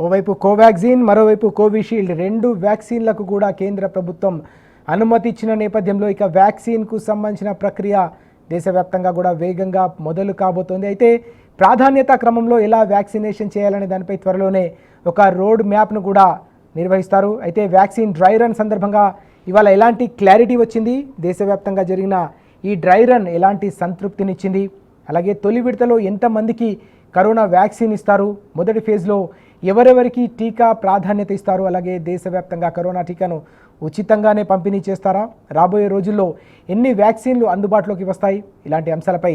ఓవైపు కోవాక్సిన్ మరోవైపు కోవిషీల్డ్ రెండు వ్యాక్సిన్లకు కూడా కేంద్ర ప్రభుత్వం అనుమతి ఇచ్చిన నేపథ్యంలో ఇక వ్యాక్సిన్కు సంబంధించిన ప్రక్రియ దేశవ్యాప్తంగా కూడా వేగంగా మొదలు కాబోతోంది. అయితే ప్రాధాన్యత క్రమంలో ఎలా వ్యాక్సినేషన్ చేయాలనే దానిపై త్వరలోనే ఒక రోడ్ మ్యాప్ను కూడా నిర్వహిస్తారు. అయితే వ్యాక్సిన్ డ్రై రన్ సందర్భంగా ఇవాళ ఎలాంటి క్లారిటీ వచ్చింది, దేశవ్యాప్తంగా జరిగిన ఈ డ్రై రన్ ఎలాంటి సంతృప్తినిచ్చింది, అలాగే తొలి విడతలో ఎంతమందికి కరోనా వ్యాక్సిన్ ఇస్తారు, మొదటి ఫేజ్లో ఎవరెవరికి టీకా ప్రాధాన్యత ఇస్తారు, అలాగే దేశవ్యాప్తంగా కరోనా టీకాను ఉచితంగానే పంపిణీ చేస్తారా, రాబోయే రోజుల్లో ఎన్ని వ్యాక్సిన్లు అందుబాటులోకి వస్తాయి, ఇలాంటి అంశాలపై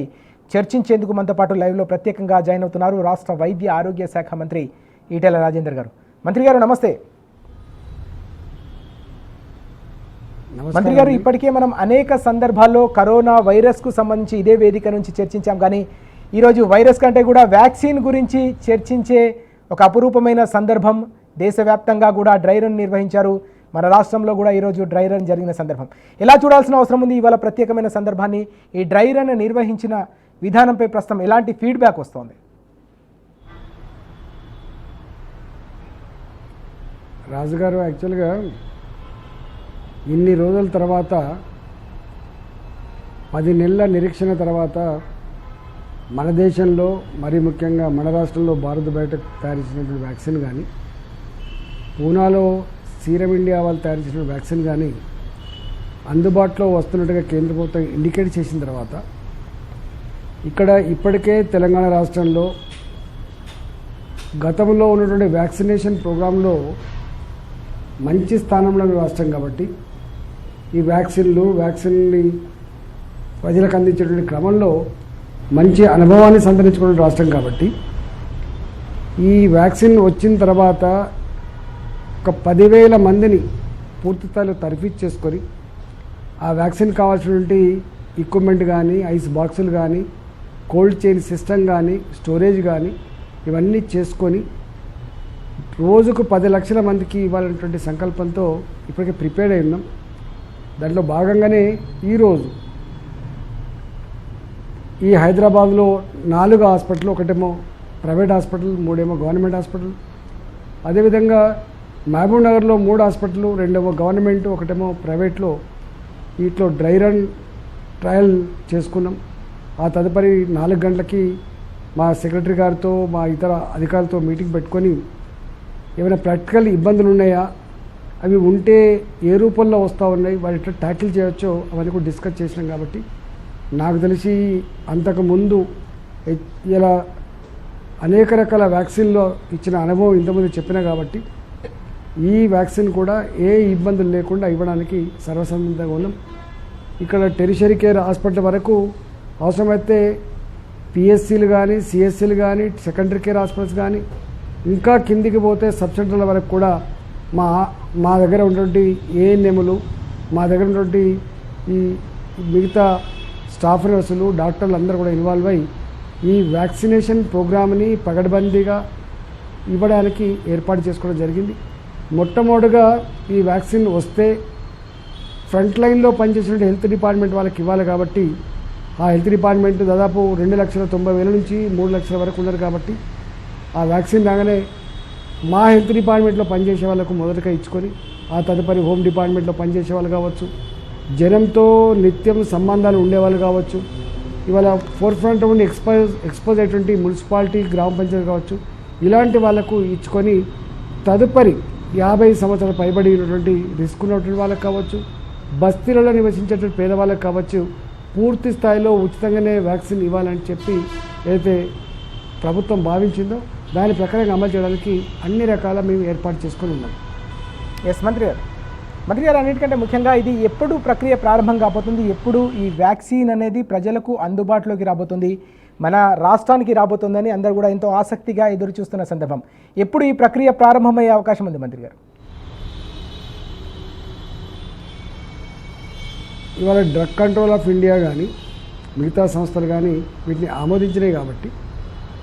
చర్చించేందుకు మనతో పాటు లైవ్లో ప్రత్యేకంగా జాయిన్ అవుతున్నారు రాష్ట్ర వైద్య ఆరోగ్య శాఖ మంత్రి ఈటెల రాజేందర్ గారు. మంత్రి గారు నమస్తే. మంత్రి గారు, ఇప్పటికే మనం అనేక సందర్భాల్లో కరోనా వైరస్కు సంబంధించి ఇదే వేదిక నుంచి చర్చించాం, కానీ ఈరోజు వైరస్ కంటే కూడా వ్యాక్సిన్ గురించి చర్చించే ఒక అపురూపమైన సందర్భం. దేశవ్యాప్తంగా కూడా డ్రై రన్ నిర్వహించారు, మన రాష్ట్రంలో కూడా ఈరోజు డ్రై రన్ జరిగిన సందర్భం. ఎలా చూడాల్సిన అవసరం ఉంది ఇవాళ ప్రత్యేకమైన సందర్భాన్ని? ఈ డ్రై రన్ నిర్వహించిన విధానంపై ప్రస్తుతం ఎలాంటి ఫీడ్బ్యాక్ వస్తుంది? రాజుగారు, యాక్చువల్గా ఇన్ని రోజుల తర్వాత 10 నెలల నిరీక్షణ తర్వాత మన దేశంలో, మరీ ముఖ్యంగా మన రాష్ట్రంలో భారత్ బయోటెక్ తయారు చేసినటువంటి వ్యాక్సిన్ కానీ, పూనాలో సీరం ఇండియా వాళ్ళు తయారు చేసిన వ్యాక్సిన్ కానీ అందుబాటులో వస్తున్నట్టుగా కేంద్ర ప్రభుత్వం ఇండికేట్ చేసిన తర్వాత ఇక్కడ ఇప్పటికే తెలంగాణ రాష్ట్రంలో గతంలో ఉన్నటువంటి వ్యాక్సినేషన్ ప్రోగ్రాంలో మంచి స్థానంలో ఉన్న రాష్ట్రం కాబట్టి ఈ వ్యాక్సిన్ని ప్రజలకు అందించేటువంటి క్రమంలో మంచి అనుభవాన్ని సంతరించుకున్న రాష్ట్రం కాబట్టి ఈ వ్యాక్సిన్ వచ్చిన తర్వాత ఒక 10,000 మందిని పూర్తి స్థాయిలో తర్ఫీదు చేసుకొని ఆ వ్యాక్సిన్ కావాల్సినటువంటి ఎక్విప్మెంట్ కానీ, ఐస్ బాక్సులు కానీ, కోల్డ్ చైన్ సిస్టమ్ కానీ, స్టోరేజ్ కానీ ఇవన్నీ చేసుకొని రోజుకు 10 లక్షల మందికి ఇవ్వాలనేటువంటి సంకల్పంతో ఇప్పటికే ప్రిపేర్డ్ అయి ఉన్నాం. దాంట్లో భాగంగానే ఈరోజు ఈ హైదరాబాద్లో 4 హాస్పిటల్, ఒకటేమో ప్రైవేట్ హాస్పిటల్, 3 గవర్నమెంట్ హాస్పిటల్, అదేవిధంగా మహబూబ్ నగర్లో 3 హాస్పిటల్, 2 గవర్నమెంట్, ఒకటేమో ప్రైవేట్లో వీటిలో డ్రై రన్ ట్రయల్ చేసుకున్నాం. ఆ తదుపరి 4 గంటలకి మా సెక్రటరీ గారితో, మా ఇతర అధికారులతో మీటింగ్ పెట్టుకొని ఏమైనా ప్రాక్టికల్ ఇబ్బందులు ఉన్నాయా, అవి ఉంటే ఏ రూపంలో వస్తూ ఉన్నాయి, వాటి ఎట్లా ట్యాకిల్ చేయవచ్చో అవన్నీ కూడా డిస్కస్ చేసినాం. కాబట్టి నాకు తెలిసి అంతకుముందు ఇలా అనేక రకాల వ్యాక్సిన్లో ఇచ్చిన అనుభవం ఇంతకుముందు చెప్పినా కాబట్టి ఈ వ్యాక్సిన్ కూడా ఏ ఇబ్బందులు లేకుండా ఇవ్వడానికి సర్వసన్నద్ధంగా ఉన్నాం. ఇక్కడ టెరిషరీ కేర్ హాస్పిటల్ వరకు అవసరమైతే పిఎస్సీలు కానీ, సిఎస్సీలు కానీ, సెకండరీ కేర్ హాస్పిటల్స్ కానీ, ఇంకా కిందికి పోతే సబ్ సెంటర్ల వరకు కూడా మా దగ్గర ఉన్నటువంటి ఏఎన్ఎంలు, మా దగ్గర ఉన్నటువంటి ఈ మిగతా స్టాఫ్ నర్సులు, డాక్టర్లు అందరూ కూడా ఇన్వాల్వ్ అయ్యి ఈ వ్యాక్సినేషన్ ప్రోగ్రామ్ని పగడ్బందీగా ఇవ్వడానికి ఏర్పాటు చేసుకోవడం జరిగింది. మొట్టమొదటిగా ఈ వ్యాక్సిన్ వస్తే ఫ్రంట్ లైన్లో పనిచేసిన హెల్త్ డిపార్ట్మెంట్ వాళ్ళకి ఇవ్వాలి కాబట్టి ఆ హెల్త్ డిపార్ట్మెంట్ దాదాపు 2,90,000 నుంచి 3 లక్షల వరకు ఉన్నారు. కాబట్టి ఆ వ్యాక్సిన్ రాగానే మా హెల్త్ డిపార్ట్మెంట్లో పనిచేసే వాళ్ళకు మొదటగా ఇచ్చుకొని ఆ తదుపరి హోమ్ డిపార్ట్మెంట్లో పనిచేసే వాళ్ళు కావచ్చు, జనంతో నిత్యం సంబంధాలు ఉండేవాళ్ళు కావచ్చు, ఇవాళ ఫోర్ ఫ్రంట్ ఉండి ఎక్స్పోజ్ అయ్యేటువంటి మున్సిపాలిటీ, గ్రామ పంచాయతీ కావచ్చు, ఇలాంటి వాళ్ళకు ఇచ్చుకొని తదుపరి 50 సంవత్సరాలు పైబడి ఉన్నటువంటి రిస్క్ ఉన్నటువంటి వాళ్ళకి కావచ్చు, బస్తీలలో నివసించేటువంటి పేదవాళ్ళకి కావచ్చు, పూర్తి స్థాయిలో ఉచితంగానే వ్యాక్సిన్ ఇవ్వాలని చెప్పి ఏదైతే ప్రభుత్వం భావించిందో దాని ప్రకారంగా అమలు చేయడానికి అన్ని రకాల మేము ఏర్పాటు చేసుకొని ఉన్నాం. ఎస్ మంత్రి గారు, అన్నిటికంటే ముఖ్యంగా ఇది ఎప్పుడు ప్రక్రియ ప్రారంభం కాబోతుంది, ఎప్పుడు ఈ వ్యాక్సిన్ అనేది ప్రజలకు అందుబాటులోకి రాబోతుంది, మన రాష్ట్రానికి రాబోతుందని అందరూ కూడా ఎంతో ఆసక్తిగా ఎదురు చూస్తున్న సందర్భం. ఎప్పుడు ఈ ప్రక్రియ ప్రారంభమయ్యే అవకాశం ఉంది మంత్రి గారు? ఇవాళ డ్రగ్ కంట్రోల్ ఆఫ్ ఇండియా కానీ, మిగతా సంస్థలు కానీ వీటిని ఆమోదించినాయి కాబట్టి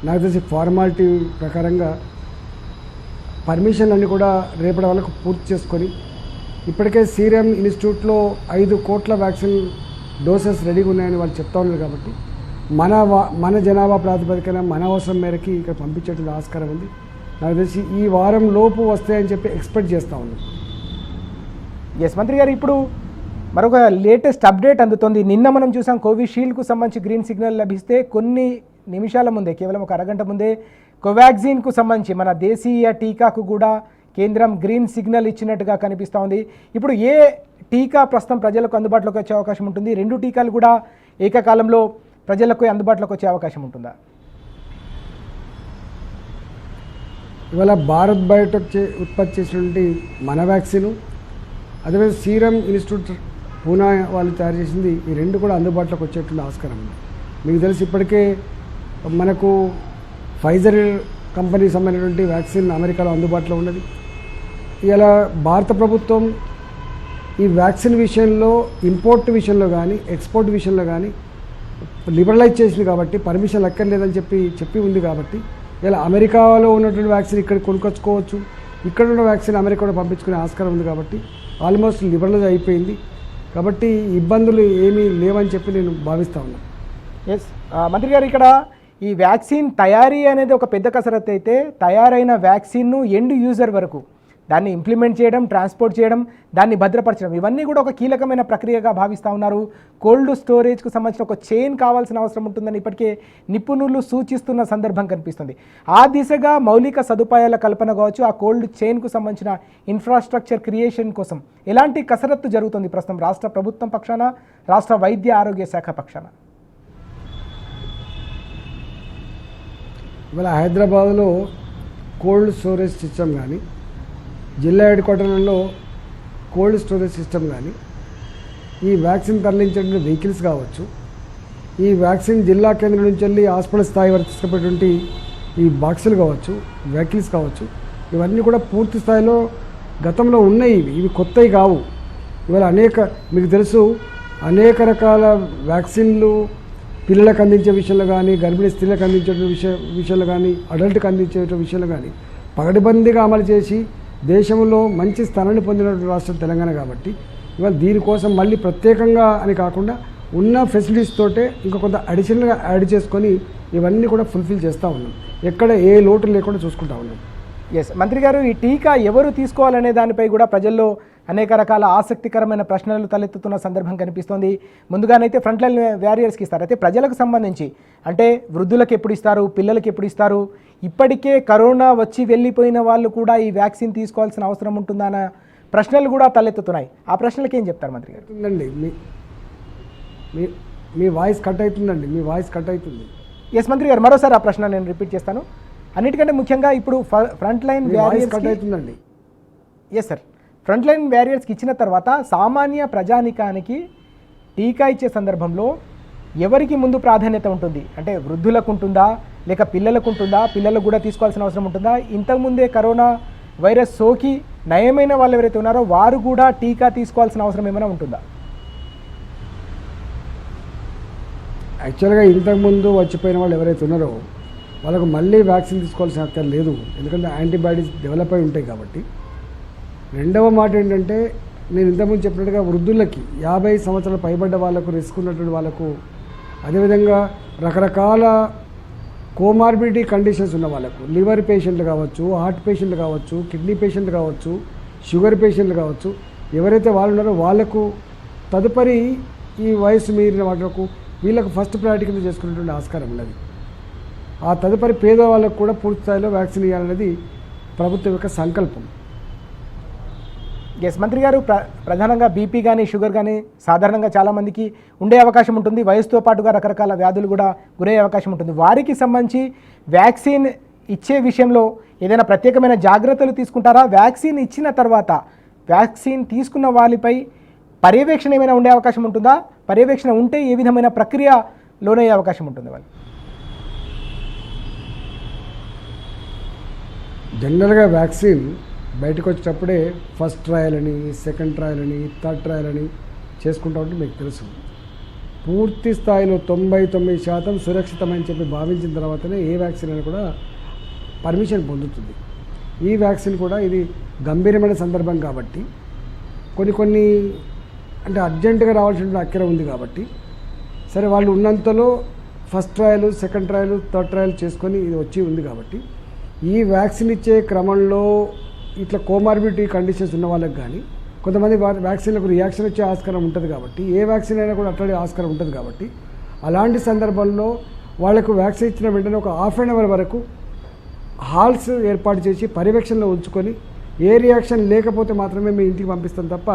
నాకు తెలిసి ఫార్మాలిటీ ప్రకారంగా పర్మిషన్లు అన్నీ కూడా రేపటి వరకు పూర్తి చేసుకొని ఇప్పటికే సీరం ఇన్స్టిట్యూట్లో 5 కోట్ల వ్యాక్సిన్ డోసెస్ రెడీగా ఉన్నాయని వాళ్ళు చెప్తా ఉన్నారు. కాబట్టి మన జనాభా ప్రాతిపదికన మన అవసరం మేరకి ఇక్కడ పంపించేటువంటి ఆస్కారం ఉంది. నాకు తెలిసి ఈ వారం లోపు వస్తాయని చెప్పి ఎక్స్పెక్ట్ చేస్తూ ఉన్నాం. ఎస్ మంత్రి గారు, ఇప్పుడు మరొక లేటెస్ట్ అప్డేట్ అందుతోంది. నిన్న మనం చూసాం కోవిషీల్డ్కు సంబంధించి గ్రీన్ సిగ్నల్ లభిస్తే కొన్ని నిమిషాల ముందే, కేవలం ఒక అరగంట ముందే కోవాక్సిన్కు సంబంధించి మన దేశీయ టీకాకు కూడా కేంద్రం గ్రీన్ సిగ్నల్ ఇచ్చినట్టుగా కనిపిస్తూ ఉంది. ఇప్పుడు ఏ టీకా ప్రస్తుతం ప్రజలకు అందుబాటులోకి వచ్చే అవకాశం ఉంటుంది? రెండు టీకాలు కూడా ఏకకాలంలో ప్రజలకు అందుబాటులోకి వచ్చే అవకాశం ఉంటుందా? ఇవాళ భారత్ బయోటెక్ ఉత్పత్తి చేసినటువంటి మన వ్యాక్సిన్, అదేవిధంగా సీరం ఇన్స్టిట్యూట్ పూనా వాళ్ళు తయారు చేసింది, ఈ రెండు కూడా అందుబాటులోకి వచ్చేటువంటి ఆస్కారం ఉంది. మీకు తెలిసి ఇప్పటికే మనకు ఫైజర్ కంపెనీకి సంబంధించినటువంటి వ్యాక్సిన్ అమెరికాలో అందుబాటులో ఉన్నది. ఇలా భారత ప్రభుత్వం ఈ వ్యాక్సిన్ విషయంలో, ఇంపోర్ట్ విషయంలో కానీ ఎక్స్పోర్ట్ విషయంలో కానీ లిబరలైజ్ చేసింది కాబట్టి, పర్మిషన్ అక్కర్లేదని చెప్పి ఉంది కాబట్టి ఇలా అమెరికాలో ఉన్నటువంటి వ్యాక్సిన్ ఇక్కడ కొనుక్కొచ్చుకోవచ్చు, ఇక్కడ ఉన్న వ్యాక్సిన్ అమెరికాలో పంపించుకునే ఆస్కారం ఉంది కాబట్టి ఆల్మోస్ట్ లిబరలైజ్ అయిపోయింది. కాబట్టి ఇబ్బందులు ఏమీ లేవని చెప్పి నేను భావిస్తూ ఉన్నాను. ఎస్ మంత్రి గారు, ఇక్కడ ఈ వ్యాక్సిన్ తయారీ అనేది ఒక పెద్ద కసరత్తు అయితే, తయారైన వ్యాక్సిన్ను ఎండ్ యూజర్ వరకు దాన్ని ఇంప్లిమెంట్ చేయడం, ట్రాన్స్పోర్ట్ చేయడం, దాన్ని భద్రపరచడం, ఇవన్నీ కూడా ఒక కీలకమైన ప్రక్రియగా భావిస్తూ ఉన్నారు. కోల్డ్ స్టోరేజ్కు సంబంధించిన ఒక చైన్ కావాల్సిన అవసరం ఉంటుందని ఇప్పటికే నిపుణులు సూచిస్తున్న సందర్భం కనిపిస్తుంది. ఆ దిశగా మౌలిక సదుపాయాల కల్పన కావచ్చు, ఆ కోల్డ్ చైన్కు సంబంధించిన ఇన్ఫ్రాస్ట్రక్చర్ క్రియేషన్ కోసం ఎలాంటి కసరత్తు జరుగుతుంది ప్రస్తుతం రాష్ట్ర ప్రభుత్వం పక్షాన, రాష్ట్ర వైద్య ఆరోగ్య శాఖ పక్షాన? ఇవాళ హైదరాబాద్లో కోల్డ్ స్టోరేజ్ సిస్టమ్ కానీ, జిల్లా హెడ్ క్వార్టర్లలో కోల్డ్ స్టోరేజ్ సిస్టమ్ కానీ, ఈ వ్యాక్సిన్ తరలించేటువంటి వెహికల్స్ కావచ్చు, ఈ వ్యాక్సిన్ జిల్లా కేంద్రం నుంచి వెళ్ళి హాస్పిటల్ స్థాయి వరకు తీసుకుపోయేటువంటి ఈ బాక్సులు కావచ్చు, వెహికల్స్ కావచ్చు, ఇవన్నీ కూడా పూర్తి స్థాయిలో గతంలో ఉన్నాయి. ఇవి కొత్తవి కావు. ఇవాళ మీకు తెలుసు, అనేక రకాల వ్యాక్సిన్లు పిల్లలకు అందించే విషయంలో కానీ, గర్భిణీ స్త్రీలకు అందించే విషయంలో కానీ, అడల్ట్కి అందించే విషయంలో కానీ పగడబందీగా అమలు చేసి దేశంలో మంచి స్థానాన్ని పొందినటువంటి రాష్ట్రం తెలంగాణ కాబట్టి ఇవాళ దీనికోసం మళ్ళీ ప్రత్యేకంగా అని కాకుండా ఉన్న ఫెసిలిటీస్ తోటే ఇంకా కొంత అడిషనల్గా యాడ్ చేసుకొని ఇవన్నీ కూడా ఫుల్ఫిల్ చేస్తూ ఉన్నాం. ఎక్కడ ఏ లోటు లేకుండా చూసుకుంటా ఉన్నాం. ఎస్ మంత్రి గారు, ఈ టీకా ఎవరు తీసుకోవాలనే దానిపై కూడా ప్రజల్లో అనేక రకాల ఆసక్తికరమైన ప్రశ్నలు తలెత్తుతున్న సందర్భం కనిపిస్తోంది. ముందుగానైతే ఫ్రంట్ లైన్ వారియర్స్కి ఇస్తారు, అయితే ప్రజలకు సంబంధించి అంటే వృద్ధులకు ఎప్పుడు ఇస్తారు, పిల్లలకి ఎప్పుడు ఇస్తారు, ఇప్పటికే కరోనా వచ్చి వెళ్ళిపోయిన వాళ్ళు కూడా ఈ వ్యాక్సిన్ తీసుకోవాల్సిన అవసరం ఉంటుందా అన్న ప్రశ్నలు కూడా తలెత్తుతున్నాయి. ఆ ప్రశ్నలకి ఏం చెప్తారు మంత్రి గారు? మీ వాయిస్ కట్ అవుతుందండి, మీ వాయిస్ కట్ అవుతుంది. ఎస్ మంత్రి గారు, మరోసారి ఆ ప్రశ్న నేను రిపీట్ చేస్తాను. అన్నిటికంటే ముఖ్యంగా ఇప్పుడు ఫ్రంట్ లైన్ వారియర్స్ కట్ అవుతుందండి. ఎస్ సార్, ఫ్రంట్ లైన్ వారియర్స్కి ఇచ్చిన తర్వాత సామాన్య ప్రజానికానికి టీకా ఇచ్చే సందర్భంలో ఎవరికి ముందు ప్రాధాన్యత ఉంటుంది? అంటే వృద్ధులకు ఉంటుందా, లేక పిల్లలకు ఉంటుందా? పిల్లలకు కూడా తీసుకోవాల్సిన అవసరం ఉంటుందా? ఇంతకుముందే కరోనా వైరస్ సోకి నయమైన వాళ్ళు ఎవరైతే ఉన్నారో వారు కూడా టీకా తీసుకోవాల్సిన అవసరం ఏమైనా ఉంటుందా? యాక్చువల్గా ఇంతకుముందు వచ్చిపోయిన వాళ్ళు ఎవరైతే ఉన్నారో వాళ్ళకు మళ్ళీ వ్యాక్సిన్ తీసుకోవాల్సిన అక్కర లేదు, ఎందుకంటే యాంటీబాడీస్ డెవలప్ అయి ఉంటాయి కాబట్టి. రెండవ మాట ఏంటంటే, నేను ఇంతకుముందు చెప్పినట్టుగా వృద్ధులకి 50 సంవత్సరాలు పైబడ్డ వాళ్ళకు, రిస్క్ ఉన్నటువంటి వాళ్ళకు, అదేవిధంగా రకరకాల కోమార్బిడిటీ కండిషన్స్ ఉన్న వాళ్ళకు, లివర్ పేషెంట్లు కావచ్చు, హార్ట్ పేషెంట్లు కావచ్చు, కిడ్నీ పేషెంట్లు కావచ్చు, షుగర్ పేషెంట్లు కావచ్చు, ఎవరైతే వాళ్ళు ఉన్నారో వాళ్ళకు తదుపరి ఈ వయసు మీరిన వాళ్ళకు వీళ్ళకు ఫస్ట్ ప్రయారిటీ కింద చేసుకునేటువంటి ఆస్కారం ఉన్నది. ఆ తదుపరి పేదవాళ్ళకు కూడా పూర్తి స్థాయిలో వ్యాక్సిన్ ఇవ్వాలనేది ప్రభుత్వం యొక్క సంకల్పం. ఎస్ మంత్రి గారు, ప్రధానంగా బీపీ కానీ షుగర్ కానీ సాధారణంగా చాలామందికి ఉండే అవకాశం ఉంటుంది. వయసుతో పాటుగా రకరకాల వ్యాధులు కూడా గురయ్యే అవకాశం ఉంటుంది. వారికి సంబంధించి వ్యాక్సిన్ ఇచ్చే విషయంలో ఏదైనా ప్రత్యేకమైన జాగ్రత్తలు తీసుకుంటారా? వ్యాక్సిన్ ఇచ్చిన తర్వాత వ్యాక్సిన్ తీసుకున్న వాళ్ళపై పర్యవేక్షణ ఏమైనా ఉండే అవకాశం ఉంటుందా? పర్యవేక్షణ ఉంటే ఏ విధమైన ప్రక్రియ లోనయ్యే అవకాశం ఉంటుంది వాళ్ళు? జనరల్గా వ్యాక్సిన్ బయటకు వచ్చేటప్పుడే ఫస్ట్ ట్రయల్ అని, సెకండ్ ట్రయల్ అని, థర్డ్ ట్రయల్ అని చేసుకుంటా ఉంటే మీకు తెలుసు. పూర్తి స్థాయిలో 99% సురక్షితమని చెప్పి భావించిన తర్వాతనే ఏ వ్యాక్సిన్ అని కూడా పర్మిషన్ పొందుతుంది. ఈ వ్యాక్సిన్ కూడా ఇది గంభీరమైన సందర్భం కాబట్టి కొన్ని అంటే అర్జెంటుగా రావాల్సిన అక్కర ఉంది కాబట్టి సరే వాళ్ళు ఉన్నంతలో first trial, second trial, third trial చేసుకొని ఇది వచ్చి ఉంది కాబట్టి ఈ వ్యాక్సిన్ ఇచ్చే క్రమంలో ఇట్లా కోమార్బిడిటీ కండిషన్స్ ఉన్న వాళ్ళకి కానీ కొంతమంది వ్యాక్సిన్లకు రియాక్షన్ వచ్చే ఆస్కారం ఉంటుంది కాబట్టి ఏ వ్యాక్సిన్ అయినా కూడా అట్లాంటి ఆస్కారం ఉంటుంది కాబట్టి అలాంటి సందర్భంలో వాళ్ళకు వ్యాక్సిన్ ఇచ్చిన వెంటనే ఒక హాఫ్ అన్ అవర్ వరకు హాల్స్ ఏర్పాటు చేసి పర్యవేక్షణలో ఉంచుకొని ఏ రియాక్షన్ లేకపోతే మాత్రమే మేము ఇంటికి పంపిస్తాం తప్ప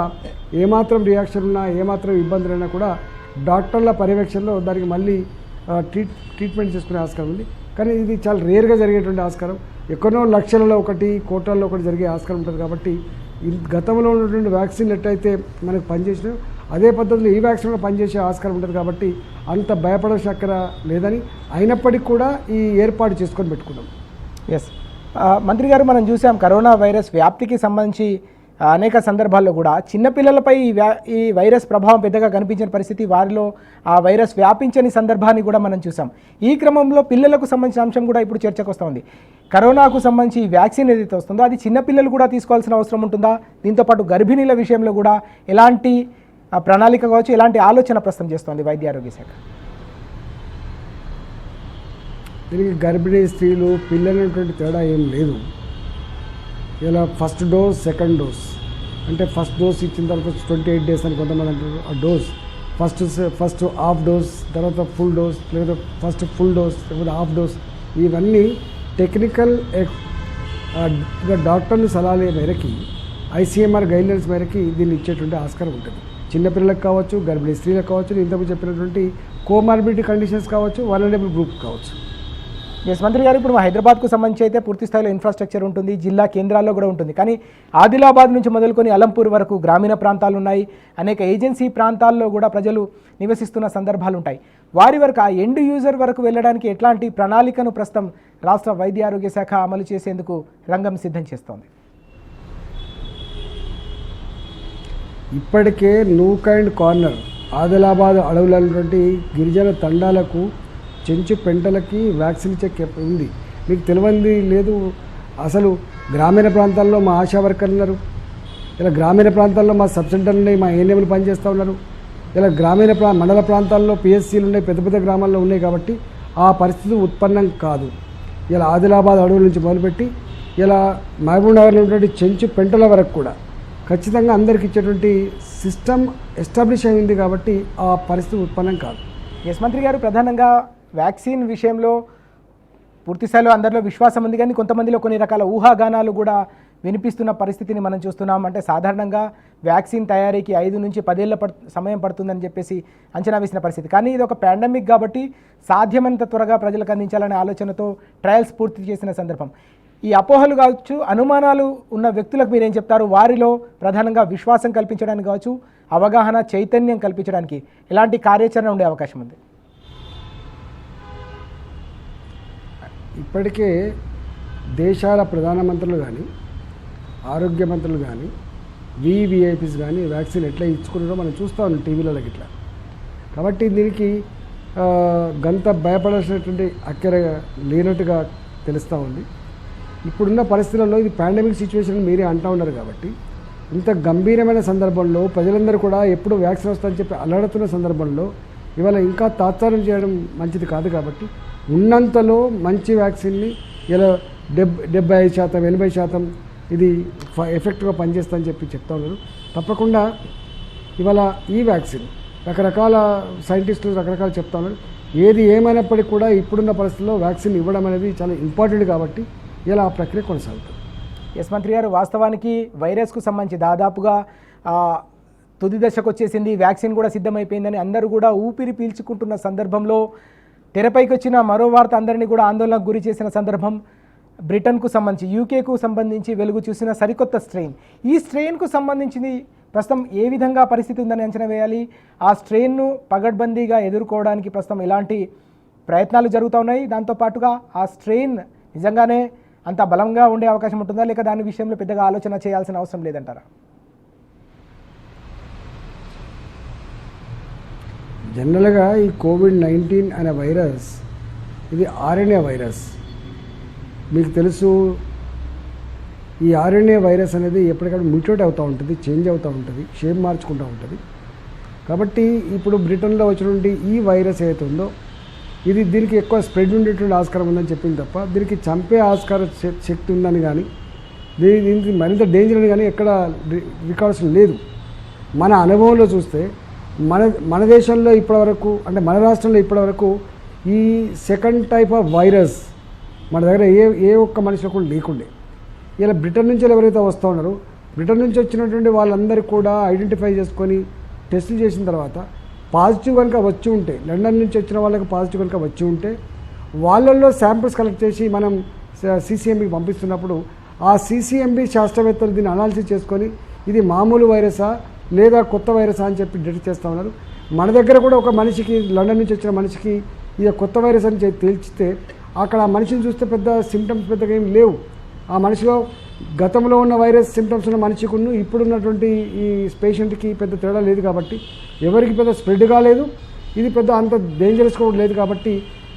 ఏమాత్రం రియాక్షన్ ఉన్నా ఏమాత్రం ఇబ్బందులైనా కూడా డాక్టర్ల పర్యవేక్షణలో దానికి మళ్ళీ ట్రీట్మెంట్ చేసుకునే ఆస్కారం ఉంది. కానీ ఇది చాలా రేర్గా జరిగేటువంటి ఆస్కారం, ఎక్కడో లక్షలలో ఒకటి కోట్లలో ఒకటి జరిగే ఆస్కారం ఉంటుంది. కాబట్టి గతంలో ఉన్నటువంటి వ్యాక్సిన్ ఎట్టయితే మనకు పనిచేసినా అదే పద్ధతిలో ఈ వ్యాక్సిన్ కూడా పనిచేసే ఆస్కారం ఉంటుంది. కాబట్టి అంత భయపడాల్సిన అక్కర లేదని అయినప్పటికీ కూడా ఈ ఏర్పాటు చేసుకొని పెట్టుకున్నాం. ఎస్ మంత్రి గారు, మనం చూసాం కరోనా వైరస్ వ్యాప్తికి సంబంధించి అనేక సందర్భాల్లో కూడా చిన్నపిల్లలపై ఈ వైరస్ ప్రభావం పెద్దగా కనిపించిన పరిస్థితి, వారిలో ఆ వైరస్ వ్యాపించని సందర్భాన్ని కూడా మనం చూసాం. ఈ క్రమంలో పిల్లలకు సంబంధించిన అంశం కూడా ఇప్పుడు చర్చకు వస్తుంది. కరోనాకు సంబంధించి వ్యాక్సిన్ ఏదైతే వస్తుందో అది చిన్నపిల్లలు కూడా తీసుకోవాల్సిన అవసరం ఉంటుందా? దీంతోపాటు గర్భిణీల విషయంలో కూడా ఎలాంటి ప్రణాళిక కావచ్చు, ఎలాంటి ఆలోచన ప్రస్తుతం చేస్తోంది వైద్య ఆరోగ్య శాఖ? దీనికి గర్భిణీ స్త్రీలు పిల్లలైనటువంటి తేడా ఏం లేదు. ఇలా ఫస్ట్ డోస్ సెకండ్ డోస్ అంటే ఫస్ట్ డోస్ ఇచ్చిన తర్వాత 28 days అని కొంతమంది అంటారు. ఆ డోస్ ఫస్ట్ హాఫ్ డోస్, తర్వాత ఫుల్ డోస్, లేదా ఫస్ట్ ఫుల్ డోస్, లేకపోతే హాఫ్ డోస్, ఇవన్నీ టెక్నికల్ డాక్టర్లు సలహాల మేరకి ICMR గైడ్లైన్స్ మేరకి దీన్ని ఇచ్చేటువంటి ఆస్కారం ఉంటుంది. చిన్నపిల్లలకు కావచ్చు, గర్భిణీ స్త్రీలకు కావచ్చు, ఇంతకు చెప్పినటువంటి కోమార్బిడిటీ కండిషన్స్ కావచ్చు, వల్నరబుల్ గ్రూప్ కావచ్చు. ఎస్ మంత్రి గారు, ఇప్పుడు హైదరాబాద్కు సంబంధించి అయితే పూర్తి స్థాయిలో ఇన్ఫ్రాస్ట్రక్చర్ ఉంటుంది, జిల్లా కేంద్రాల్లో కూడా ఉంటుంది. కానీ ఆదిలాబాద్ నుంచి మొదలుకొని అలంపూర్ వరకు గ్రామీణ ప్రాంతాలు ఉన్నాయి, అనేక ఏజెన్సీ ప్రాంతాల్లో కూడా ప్రజలు నివసిస్తున్న సందర్భాలు ఉంటాయి. వారి వరకు ఆ ఎండ్ యూజర్ వరకు వెళ్ళడానికి ఎట్లాంటి ప్రణాళికను ప్రస్తుతం రాష్ట్ర వైద్య ఆరోగ్య శాఖ అమలు చేసేందుకు రంగం సిద్ధం చేస్తోంది? ఇప్పటికే నూక్ అండ్ కార్నర్ ఆదిలాబాద్ అడవులైనటువంటి గిరిజన తండాలకు, చెంచు పెంటలకి వ్యాక్సిన్ ఇచ్చే ఉంది. మీకు తెలియంది లేదు. అసలు గ్రామీణ ప్రాంతాల్లో మా ఆశా వర్కర్లు ఉన్నారు, ఇలా గ్రామీణ ప్రాంతాల్లో మా సబ్ సెంటర్లు ఉన్నాయి, మా ఏఎన్ఎంలు పనిచేస్తూ ఉన్నారు, ఇలా గ్రామీణ మండల ప్రాంతాల్లో PSCలు ఉన్నాయి, పెద్ద పెద్ద గ్రామాల్లో ఉన్నాయి. కాబట్టి ఆ పరిస్థితి ఉత్పన్నం కాదు. ఇలా ఆదిలాబాద్ అడవుల నుంచి మొదలుపెట్టి ఇలా మహబూబ్ నగర్లో ఉన్నటువంటి చెంచు పెంటల వరకు కూడా ఖచ్చితంగా అందరికి ఇచ్చేటువంటి సిస్టమ్ ఎస్టాబ్లిష్ అయింది. కాబట్టి ఆ పరిస్థితి ఉత్పన్నం కాదు. ఎస్ మంత్రి గారు, ప్రధానంగా వ్యాక్సిన్ విషయంలో పూర్తి స్థాయిలో అందరిలో విశ్వాసం ఉంది, కానీ కొంతమందిలో కొన్ని రకాల ఊహాగానాలు కూడా వినిపిస్తున్న పరిస్థితిని మనం చూస్తున్నాం. అంటే సాధారణంగా వ్యాక్సిన్ తయారీకి 5 నుంచి 10 ఏళ్ల సమయం పడుతుందని చెప్పేసి అంచనా వేసిన పరిస్థితి. కానీ ఇది ఒక పాండమిక్ కాబట్టి సాధ్యమైనంత త్వరగా ప్రజలకు అందించాలనే ఆలోచనతో ట్రయల్స్ పూర్తి చేసిన సందర్భం. ఈ అపోహలు కావచ్చు, అనుమానాలు ఉన్న వ్యక్తులకు మీరేం చెప్తారు? వారిలో ప్రధానంగా విశ్వాసం కల్పించడానికి కావచ్చు, అవగాహన చైతన్యం కల్పించడానికి ఎలాంటి కార్యాచరణ ఉండే అవకాశం ఉంది? ఇప్పటికే దేశాల ప్రధానమంత్రులు కానీ, ఆరోగ్య మంత్రులు కానీ, VVIPs కానీ వ్యాక్సిన్ ఎట్లా ఇచ్చుకున్నారో మనం చూస్తూ ఉన్నాం టీవీలలో ఇట్లా. కాబట్టి దీనికి గంత భయపడాల్సినటువంటి అక్కర లేనట్టుగా తెలుస్తూ ఉంది. ఇప్పుడున్న పరిస్థితుల్లో ఇది పాండమిక్ సిచ్యువేషన్ మీరే అంటూ ఉన్నారు. కాబట్టి ఇంత గంభీరమైన సందర్భంలో ప్రజలందరూ కూడా ఎప్పుడు వ్యాక్సిన్ వస్తుందని చెప్పి అల్లాడుతున్న సందర్భంలో ఇవాళ ఇంకా తాత్సారం చేయడం మంచిది కాదు. కాబట్టి ఉన్నంతలో మంచి వ్యాక్సిన్ని ఇలా 75%, 80% ఇది ఎఫెక్ట్గా పనిచేస్తుందని చెప్పి చెప్తా ఉన్నారు. తప్పకుండా ఇవాళ ఈ వ్యాక్సిన్ రకరకాల సైంటిస్టులు రకరకాలు చెప్తా ఉన్నారు. ఏది ఏమైనప్పటికీ కూడా ఇప్పుడున్న పరిస్థితుల్లో వ్యాక్సిన్ ఇవ్వడం అనేది చాలా ఇంపార్టెంట్. కాబట్టి ఇలా ఆ ప్రక్రియ కొనసాగుతుంది. ఎస్ మంత్రి గారు, వాస్తవానికి వైరస్కు సంబంధించి దాదాపుగా తుది దశకు వచ్చేసింది, వ్యాక్సిన్ కూడా సిద్ధమైపోయిందని అందరూ కూడా ఊపిరి పీల్చుకుంటున్న సందర్భంలో తెరపైకి వచ్చిన మరో వార్త అందరినీ కూడా ఆందోళనకు గురి చేసిన సందర్భం. బ్రిటన్కు సంబంధించి, యూకేకు సంబంధించి వెలుగు చూసిన సరికొత్త స్ట్రెయిన్. ఈ స్ట్రెయిన్కు సంబంధించింది ప్రస్తుతం ఏ విధంగా పరిస్థితి ఉందని అంచనా వేయాలి? ఆ స్ట్రెయిన్ను పగడ్బందీగా ఎదుర్కోవడానికి ప్రస్తుతం ఎలాంటి ప్రయత్నాలు జరుగుతూ ఉన్నాయి? దాంతోపాటుగా ఆ స్ట్రెయిన్ నిజంగానే అంత బలంగా ఉండే అవకాశం ఉంటుందా, లేక దాని విషయంలో పెద్దగా ఆలోచన చేయాల్సిన అవసరం లేదంటారా? జనరల్గా ఈ COVID-19 అనే వైరస్ ఇది RNA వైరస్. మీకు తెలుసు, ఈ RNA వైరస్ అనేది ఎప్పటికప్పుడు మ్యూటేట్ అవుతూ ఉంటుంది, చేంజ్ అవుతూ ఉంటుంది, షేప్ మార్చుకుంటూ ఉంటుంది. కాబట్టి ఇప్పుడు బ్రిటన్లో వచ్చినటువంటి ఈ వైరస్ ఏదైతే ఉందో దీనికి ఎక్కువ స్ప్రెడ్ ఉండేటువంటి ఆస్కారం ఉందని చెప్పింది తప్ప దీనికి చంపే ఆస్కార శక్తి ఉందని కానీ దీనికి మరింత డేంజర్ అని కానీ ఎక్కడ రికార్డ్స్ లేదు. మన అనుభవంలో చూస్తే మన దేశంలో ఇప్పటివరకు అంటే మన రాష్ట్రంలో ఇప్పటివరకు ఈ సెకండ్ టైప్ ఆఫ్ వైరస్ మన దగ్గర ఏ ఒక్క మనిషిలో కూడా లేకుండే. ఇలా బ్రిటన్ నుంచి ఎవరైతే వస్తూ ఉన్నారో బ్రిటన్ నుంచి వచ్చినటువంటి వాళ్ళందరూ కూడా ఐడెంటిఫై చేసుకొని టెస్టులు చేసిన తర్వాత పాజిటివ్ కనుక వచ్చి ఉంటే, లండన్ నుంచి వచ్చిన వాళ్ళకి పాజిటివ్ కనుక వచ్చి ఉంటే వాళ్ళల్లో శాంపిల్స్ కలెక్ట్ చేసి మనం సీసీఎంబీకి పంపిస్తున్నప్పుడు ఆ సీసీఎంబీ శాస్త్రవేత్తలు దీన్ని అనాలిసిస్ చేసుకొని ఇది మామూలు వైరసా లేదా కొత్త వైరసా అని చెప్పి డిటెక్ట్ చేస్తూ ఉన్నారు. మన దగ్గర కూడా ఒక మనిషికి లండన్ నుంచి వచ్చిన మనిషికి ఇది కొత్త వైరస్ అని తేల్చితే అక్కడ ఆ మనిషిని చూస్తే పెద్ద సిమ్టమ్స్ పెద్దగా ఏం లేవు. ఆ మనిషిలో గతంలో ఉన్న వైరస్ సిమ్టమ్స్ ఉన్న మనిషికి ఇప్పుడున్నటువంటి ఈ పేషెంట్కి పెద్ద తేడా లేదు కాబట్టి ఎవరికి పెద్ద స్ప్రెడ్ కాలేదు. ఇది పెద్ద అంత డేంజరస్ కూడా లేదు కాబట్టి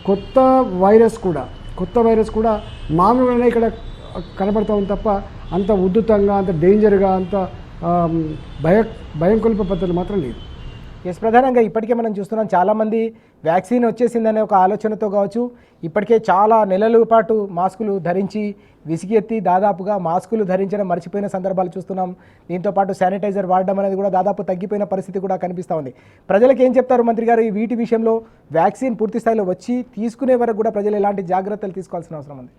కొత్త వైరస్ కూడా మామూలుగానే ఇక్కడ కనబడతా ఉంది తప్ప అంత ఉద్ధృతంగా అంత డేంజర్గా అంత భయం కొలిపే పద్ధతులు మాత్రం లేదు. ఎస్, ప్రధానంగా ఇప్పటికే మనం చూస్తున్నాం చాలామంది వ్యాక్సిన్ వచ్చేసిందనే ఒక ఆలోచనతో కావచ్చు ఇప్పటికే చాలా నెలల పాటు మాస్కులు ధరించి విసిగెత్తి దాదాపుగా మాస్కులు ధరించడం మర్చిపోయిన సందర్భాలు చూస్తున్నాం. దీంతోపాటు శానిటైజర్ వాడడం అనేది కూడా దాదాపు తగ్గిపోయిన పరిస్థితి కూడా కనిపిస్తూ ఉంది. ప్రజలకు ఏం చెప్తారు మంత్రి గారు? ఈ వీటి విషయంలో వ్యాక్సిన్ పూర్తి స్థాయిలో వచ్చి తీసుకునే వరకు కూడా ప్రజలు ఎలాంటి జాగ్రత్తలు తీసుకోవాల్సిన అవసరం ఉంది?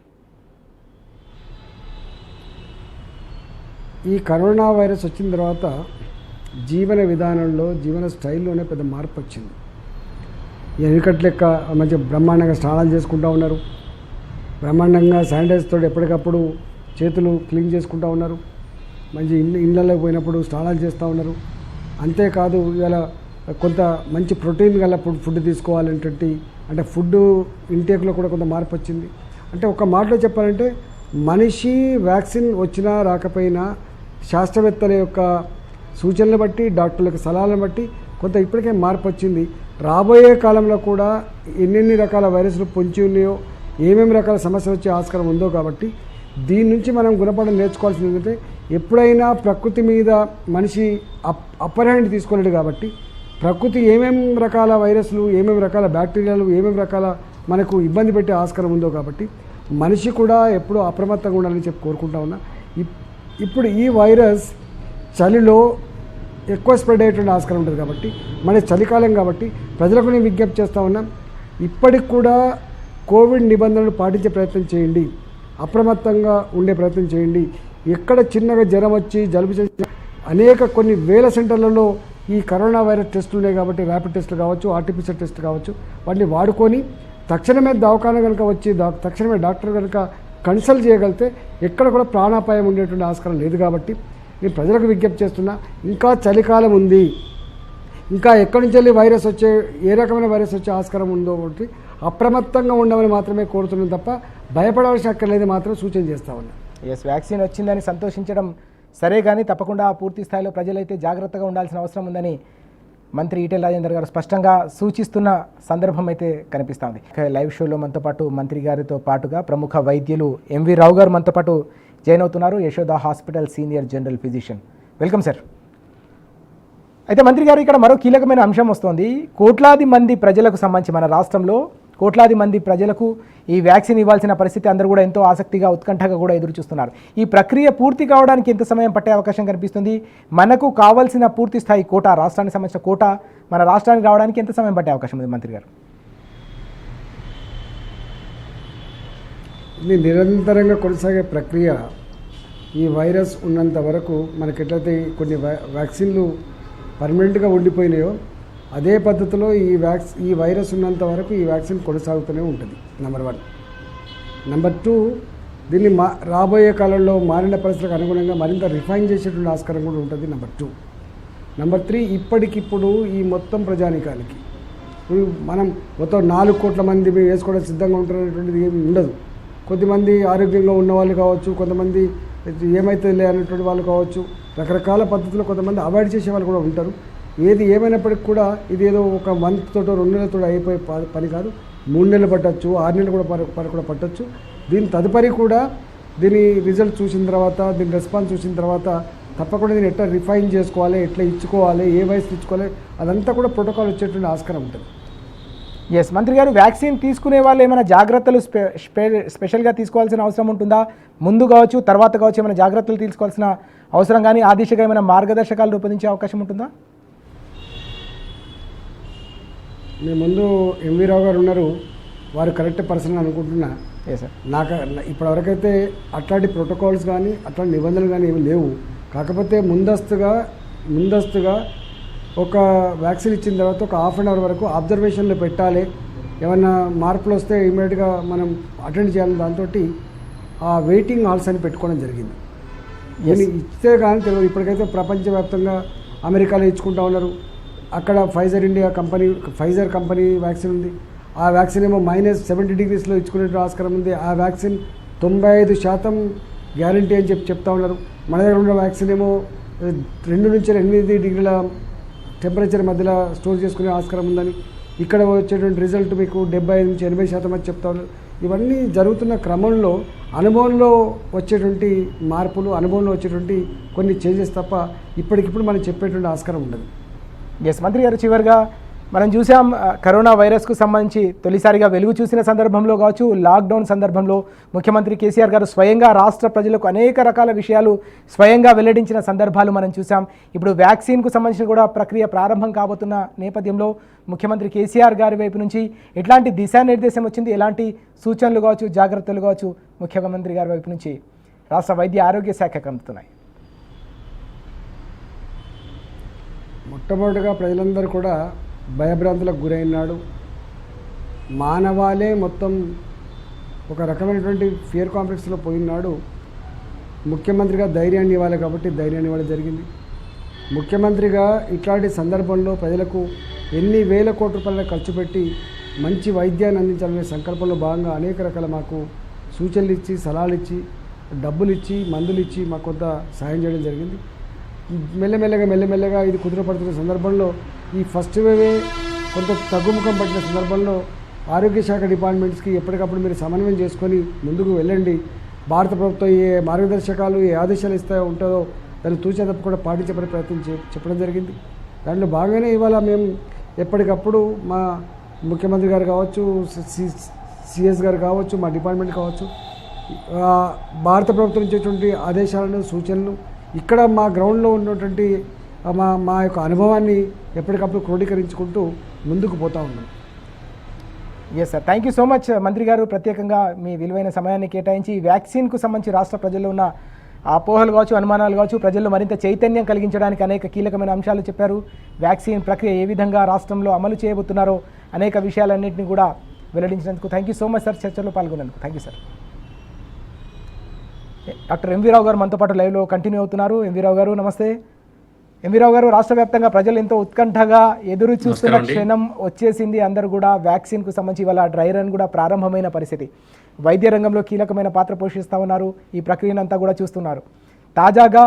ఈ కరోనా వైరస్ వచ్చిన తర్వాత జీవన విధానంలో జీవన స్టైల్లోనే పెద్ద మార్పు వచ్చింది. ఎన్నికట్ లెక్క మంచిగా బ్రహ్మాండంగా స్నానాలు చేసుకుంటూ ఉన్నారు, బ్రహ్మాండంగా శానిటైజర్తో ఎప్పటికప్పుడు చేతులు క్లీన్ చేసుకుంటూ ఉన్నారు, మంచి ఇళ్ళలోకి పోయినప్పుడు స్నానాలు చేస్తూ ఉన్నారు. అంతేకాదు ఇవాళ కొంత మంచి ప్రోటీన్ గల ఫుడ్ తీసుకోవాలంటే అంటే ఫుడ్ ఇంటేక్లో కూడా కొంత మార్పు వచ్చింది. అంటే ఒక మాటలో చెప్పాలంటే మనిషి వ్యాక్సిన్ వచ్చినా రాకపోయినా శాస్త్రవేత్తల యొక్క సూచనలు బట్టి డాక్టర్ల యొక్క సలహాలను బట్టి కొంత ఇప్పటికే మార్పు వచ్చింది. రాబోయే కాలంలో కూడా ఎన్నెన్ని రకాల వైరస్లు పొంచి ఉన్నాయో ఏమేమి రకాల సమస్యలు వచ్చే ఆస్కారం ఉందో కాబట్టి దీని నుంచి మనం గుణపడడం నేర్చుకోవాల్సింది ఏంటంటే ఎప్పుడైనా ప్రకృతి మీద మనిషి అప్పర్ హ్యాండ్ తీసుకోలేడు కాబట్టి ప్రకృతి ఏమేమి రకాల వైరస్లు ఏమేమి రకాల బ్యాక్టీరియాలు ఏమేమి రకాల మనకు ఇబ్బంది పెట్టే ఆస్కారం ఉందో కాబట్టి మనిషి కూడా ఎప్పుడూ అప్రమత్తంగా ఉండాలని చెప్పి కోరుకుంటా ఉన్నా. ఇప్పుడు ఈ వైరస్ చలిలో ఎక్కువ స్ప్రెడ్ అయ్యేటువంటి ఆస్కారం ఉంటుంది కాబట్టి మన చలికాలం కాబట్టి ప్రజలకు నేను విజ్ఞప్తి చేస్తూ ఉన్నాం, ఇప్పటికి కూడా కోవిడ్ నిబంధనలు పాటించే ప్రయత్నం చేయండి, అప్రమత్తంగా ఉండే ప్రయత్నం చేయండి. ఎక్కడ చిన్నగా జ్వరం వచ్చి జలుబు చేసి కొన్ని వేల సెంటర్లలో ఈ కరోనా వైరస్ టెస్టులు ఉన్నాయి కాబట్టి ర్యాపిడ్ టెస్టులు కావచ్చు, ఆర్టిఫిషియల్ టెస్ట్ కావచ్చు, వాటిని వాడుకొని తక్షణమే దవాఖాన కనుక వచ్చి తక్షణమే డాక్టర్ కనుక కన్సల్ట్ చేయగలిగితే ఎక్కడ కూడా ప్రాణాపాయం ఉండేటువంటి ఆస్కారం లేదు. కాబట్టి నేను ప్రజలకు విజ్ఞప్తి చేస్తున్నా, ఇంకా చలికాలం ఉంది, ఇంకా ఎక్కడి నుంచి వెళ్ళి వైరస్ వచ్చే ఏ రకమైన వైరస్ వచ్చే ఆస్కారం ఉందో ఒకటి అప్రమత్తంగా ఉండమని మాత్రమే కోరుతున్నాం తప్ప భయపడవలసిన అక్కర్లేదు మాత్రం సూచన చేస్తా ఉన్నా. ఎస్, వ్యాక్సిన్ వచ్చిందని సంతోషించడం సరే కానీ తప్పకుండా పూర్తి స్థాయిలో ప్రజలైతే జాగ్రత్తగా ఉండాల్సిన అవసరం ఉందని మంత్రి ఈటెల రాజేందర్ గారు స్పష్టంగా సూచిస్తున్న సందర్భం అయితే కనిపిస్తోంది. లైవ్ షోలో మనతో పాటు మంత్రి గారితో పాటుగా ప్రముఖ వైద్యులు ఎంవి రావు గారు మనతో పాటు జాయిన్ అవుతున్నారు, Yashoda hospital senior general physician. Welcome sir. అయితే మంత్రి గారు ఇక్కడ మరో కీలకమైన అంశం వస్తోంది. కోట్లాది మంది ప్రజలకు సంబంధించి మన రాష్ట్రంలో కోట్లాది మంది ప్రజలకు ఈ వ్యాక్సిన్ ఇవ్వాల్సిన పరిస్థితి అందరూ కూడా ఎంతో ఆసక్తిగా ఉత్కంఠగా కూడా ఎదురు చూస్తున్నారు. ఈ ప్రక్రియ పూర్తి కావడానికి ఎంత సమయం పట్టే అవకాశం కనిపిస్తుంది? మనకు కావాల్సిన పూర్తి స్థాయి కోటా, రాష్ట్రానికి సంబంధించిన కోటా మన రాష్ట్రానికి రావడానికి ఎంత సమయం పట్టే అవకాశం ఉంది మంత్రి గారు? ఇది నిరంతరంగా కొనసాగే ప్రక్రియ. ఈ వైరస్ ఉన్నంత వరకు మనకి ఎట్లయితే కొన్ని వ్యాక్సిన్లు పర్మనెంట్గా ఉండిపోయినాయో అదే పద్ధతిలో ఈ వైరస్ ఉన్నంత వరకు ఈ వ్యాక్సిన్ కొనసాగుతూనే ఉంటుంది. నెంబర్ 1. నెంబర్ 2, దీన్ని రాబోయే కాలంలో మారిన పరిస్థితులకు అనుగుణంగా మరింత రిఫైన్ చేసేటువంటి ఆస్కారం కూడా ఉంటుంది. నెంబర్ 2. నెంబర్ 3, ఇప్పటికిప్పుడు ఈ మొత్తం ప్రజానికానికి మనం మొత్తం 4 కోట్ల మంది వేసుకోవడం సిద్ధంగా ఉంటారనేటువంటిది ఏమి ఉండదు. కొద్దిమంది ఆరోగ్యంగా ఉన్న వాళ్ళు కావచ్చు, కొంతమంది ఏమైతే అనేటువంటి వాళ్ళు కావచ్చు, రకరకాల పద్ధతుల్లో కొంతమంది అవాయిడ్ చేసే వాళ్ళు కూడా ఉంటారు. ఏది ఏమైనప్పటికీ కూడా ఇది ఏదో ఒక మంత్ తోటో 2 నెలలతో అయిపోయే పని కాదు. 3 నెలలు పట్టచ్చు, 6 నెలలు కూడా పట్టచ్చు. దీని తదుపరి కూడా దీని రిజల్ట్ చూసిన తర్వాత, దీని రెస్పాన్స్ చూసిన తర్వాత తప్పకుండా దీన్ని ఎట్లా రిఫైన్ చేసుకోవాలి, ఎట్లా ఇచ్చుకోవాలి, ఏ వయసు ఇచ్చుకోవాలి, అదంతా కూడా ప్రోటోకాల్ వచ్చేటువంటి ఆస్కారం ఉంటుంది. ఎస్ మంత్రి గారు, వ్యాక్సిన్ తీసుకునే వాళ్ళు ఏమైనా జాగ్రత్తలు స్పెషల్గా తీసుకోవాల్సిన అవసరం ఉంటుందా? ముందు కావచ్చు, తర్వాత కావచ్చు, ఏమైనా జాగ్రత్తలు తీసుకోవాల్సిన అవసరం కానీ ఆ దిశగా ఏమైనా మార్గదర్శకాలు రూపొందించే అవకాశం ఉంటుందా? మీ ముందు ఎంవి రావు గారు ఉన్నారు, వారు కరెక్ట్ పర్సన్ అనుకుంటున్నా. Yes sir. నాకు ఇప్పటివరకైతే అట్లాంటి ప్రోటోకాల్స్ కానీ అట్లాంటి నిబంధనలు కానీ ఏమి లేవు. కాకపోతే ముందస్తుగా ఒక వ్యాక్సిన్ ఇచ్చిన తర్వాత ఒక హాఫ్ అన్ అవర్ వరకు అబ్జర్వేషన్లో పెట్టాలి. ఏమన్నా మార్పులు వస్తే ఇమీడియట్గా మనం అటెండ్ చేయాలి. దాంతో ఆ వెయిటింగ్ హాల్స్ అని పెట్టుకోవడం జరిగింది. ఇస్తే కానీ తెలియదు. ఇప్పటికైతే ప్రపంచవ్యాప్తంగా అమెరికాలో ఇచ్చుకుంటా ఉన్నారు. అక్కడ ఫైజర్ కంపెనీ వ్యాక్సిన్ ఉంది. ఆ వ్యాక్సిన్ ఏమో -70 degreesలో ఇచ్చుకునే ఆస్కారం ఉంది. ఆ వ్యాక్సిన్ 95% గ్యారంటీ అని చెప్తా ఉన్నారు. మన దగ్గర ఉన్న వ్యాక్సిన్ ఏమో 2 నుంచి 8 డిగ్రీల టెంపరేచర్ మధ్యలో స్టోర్ చేసుకునే ఆస్కారం ఉందని, ఇక్కడ వచ్చేటువంటి రిజల్ట్ మీకు 75 నుంచి 80% అని చెప్తా ఉన్నారు. ఇవన్నీ జరుగుతున్న క్రమంలో అనుభవంలో వచ్చేటువంటి మార్పులు, అనుభవంలో వచ్చేటువంటి కొన్ని చేంజెస్ తప్ప ఇప్పటికిప్పుడు మనం చెప్పేటువంటి ఆస్కారం ఉండదు. ఎస్ మంత్రి గారు, చివరిగా మనం చూసాం కరోనా వైరస్కు సంబంధించి తొలిసారిగా వెలుగు చూసిన సందర్భంలో కావచ్చు, లాక్డౌన్ సందర్భంలో ముఖ్యమంత్రి కేసీఆర్ గారు స్వయంగా రాష్ట్ర ప్రజలకు అనేక రకాల విషయాలు స్వయంగా వెల్లడించిన సందర్భాలు మనం చూసాం. ఇప్పుడు వ్యాక్సిన్కు సంబంధించిన కూడా ప్రక్రియ ప్రారంభం కాబోతున్న నేపథ్యంలో ముఖ్యమంత్రి కేసీఆర్ గారి వైపు నుంచి ఎట్లాంటి దిశానిర్దేశం వచ్చింది, ఎలాంటి సూచనలు కావచ్చు, జాగ్రత్తలు కావచ్చు ముఖ్యమంత్రి గారి వైపు నుంచి రాష్ట్ర వైద్య ఆరోగ్య శాఖకు అందుతున్నాయి? మొట్టమొదటిగా ప్రజలందరూ కూడా భయభ్రాంతులకు గురైనాడు. మానవాళే మొత్తం ఒక రకమైనటువంటి ఫియర్ కాంప్లెక్స్లో పోయినాడు. ముఖ్యమంత్రిగా ధైర్యాన్ని ఇవ్వాలి కాబట్టి ధైర్యాన్ని ఇవ్వడం జరిగింది. ముఖ్యమంత్రిగా ఇట్లాంటి సందర్భంలో ప్రజలకు ఎన్ని వేల కోట్ల రూపాయలు ఖర్చు పెట్టి మంచి వైద్యాన్ని అందించాలనే సంకల్పంలో భాగంగా అనేక రకాల మాకు సూచనలు ఇచ్చి, సలహాలు ఇచ్చి, డబ్బులు ఇచ్చి, మందులు ఇచ్చి మాకు కొంత సాయం చేయడం జరిగింది. మెల్లమెల్లగా ఇది కుదురపడుతున్న సందర్భంలో ఈ ఫస్ట్ వేవే కొంత తగ్గుముఖం పట్టిన సందర్భంలో ఆరోగ్య శాఖ డిపార్ట్మెంట్స్కి ఎప్పటికప్పుడు మీరు సమన్వయం చేసుకొని ముందుకు వెళ్ళండి. భారత ప్రభుత్వం ఏ మార్గదర్శకాలు, ఏ ఆదేశాలు ఉంటుందో దాన్ని తూచా తప్పకుండా పాటించబడే ప్రయత్నం చెప్పడం జరిగింది. దాంట్లో భాగంగానే ఇవాళ మేము ఎప్పటికప్పుడు మా ముఖ్యమంత్రి గారు కావచ్చు, సిఎస్ గారు కావచ్చు, మా డిపార్ట్మెంట్ కావచ్చు, భారత ప్రభుత్వం ఇచ్చేటువంటి ఆదేశాలను, సూచనలు ఇక్కడ మా గ్రౌండ్లో ఉన్నటువంటి మా యొక్క అనుభవాన్ని ఎప్పటికప్పుడు క్రోడీకరించుకుంటూ ముందుకు పోతూ ఉన్నాం. Yes sir, thank you so much మంత్రి గారు. ప్రత్యేకంగా మీ విలువైన సమయాన్ని కేటాయించి వ్యాక్సిన్కు సంబంధించి రాష్ట్ర ప్రజల్లో ఉన్న అపోహలు కావచ్చు, అనుమానాలు కావచ్చు, ప్రజల్లో మరింత చైతన్యం కలిగించడానికి అనేక కీలకమైన అంశాలు చెప్పారు. వ్యాక్సిన్ ప్రక్రియ ఏ విధంగా రాష్ట్రంలో అమలు చేయబోతున్నారో అనేక విషయాలన్నింటినీ కూడా వెల్లడించినందుకు thank you so much sir. చర్చలో పాల్గొన్నందుకు thank you sir. Doctor MV Rao గారు మనతో పాటు లైవ్లో కంటిన్యూ అవుతున్నారు. ఎంవి రావు గారు నమస్తే. ఎంవి రావు గారు, రాష్ట్ర వ్యాప్తంగా ప్రజలు ఎంతో ఉత్కంఠగా ఎదురు చూస్తున్న క్షణం వచ్చేసింది. అందరూ కూడా వ్యాక్సిన్కు సంబంధించి ఇవాళ డ్రై రన్ కూడా ప్రారంభమైన పరిస్థితి. వైద్య రంగంలో కీలకమైన పాత్ర పోషిస్తూ ఉన్నారు. ఈ ప్రక్రియనంతా కూడా చూస్తున్నారు. తాజాగా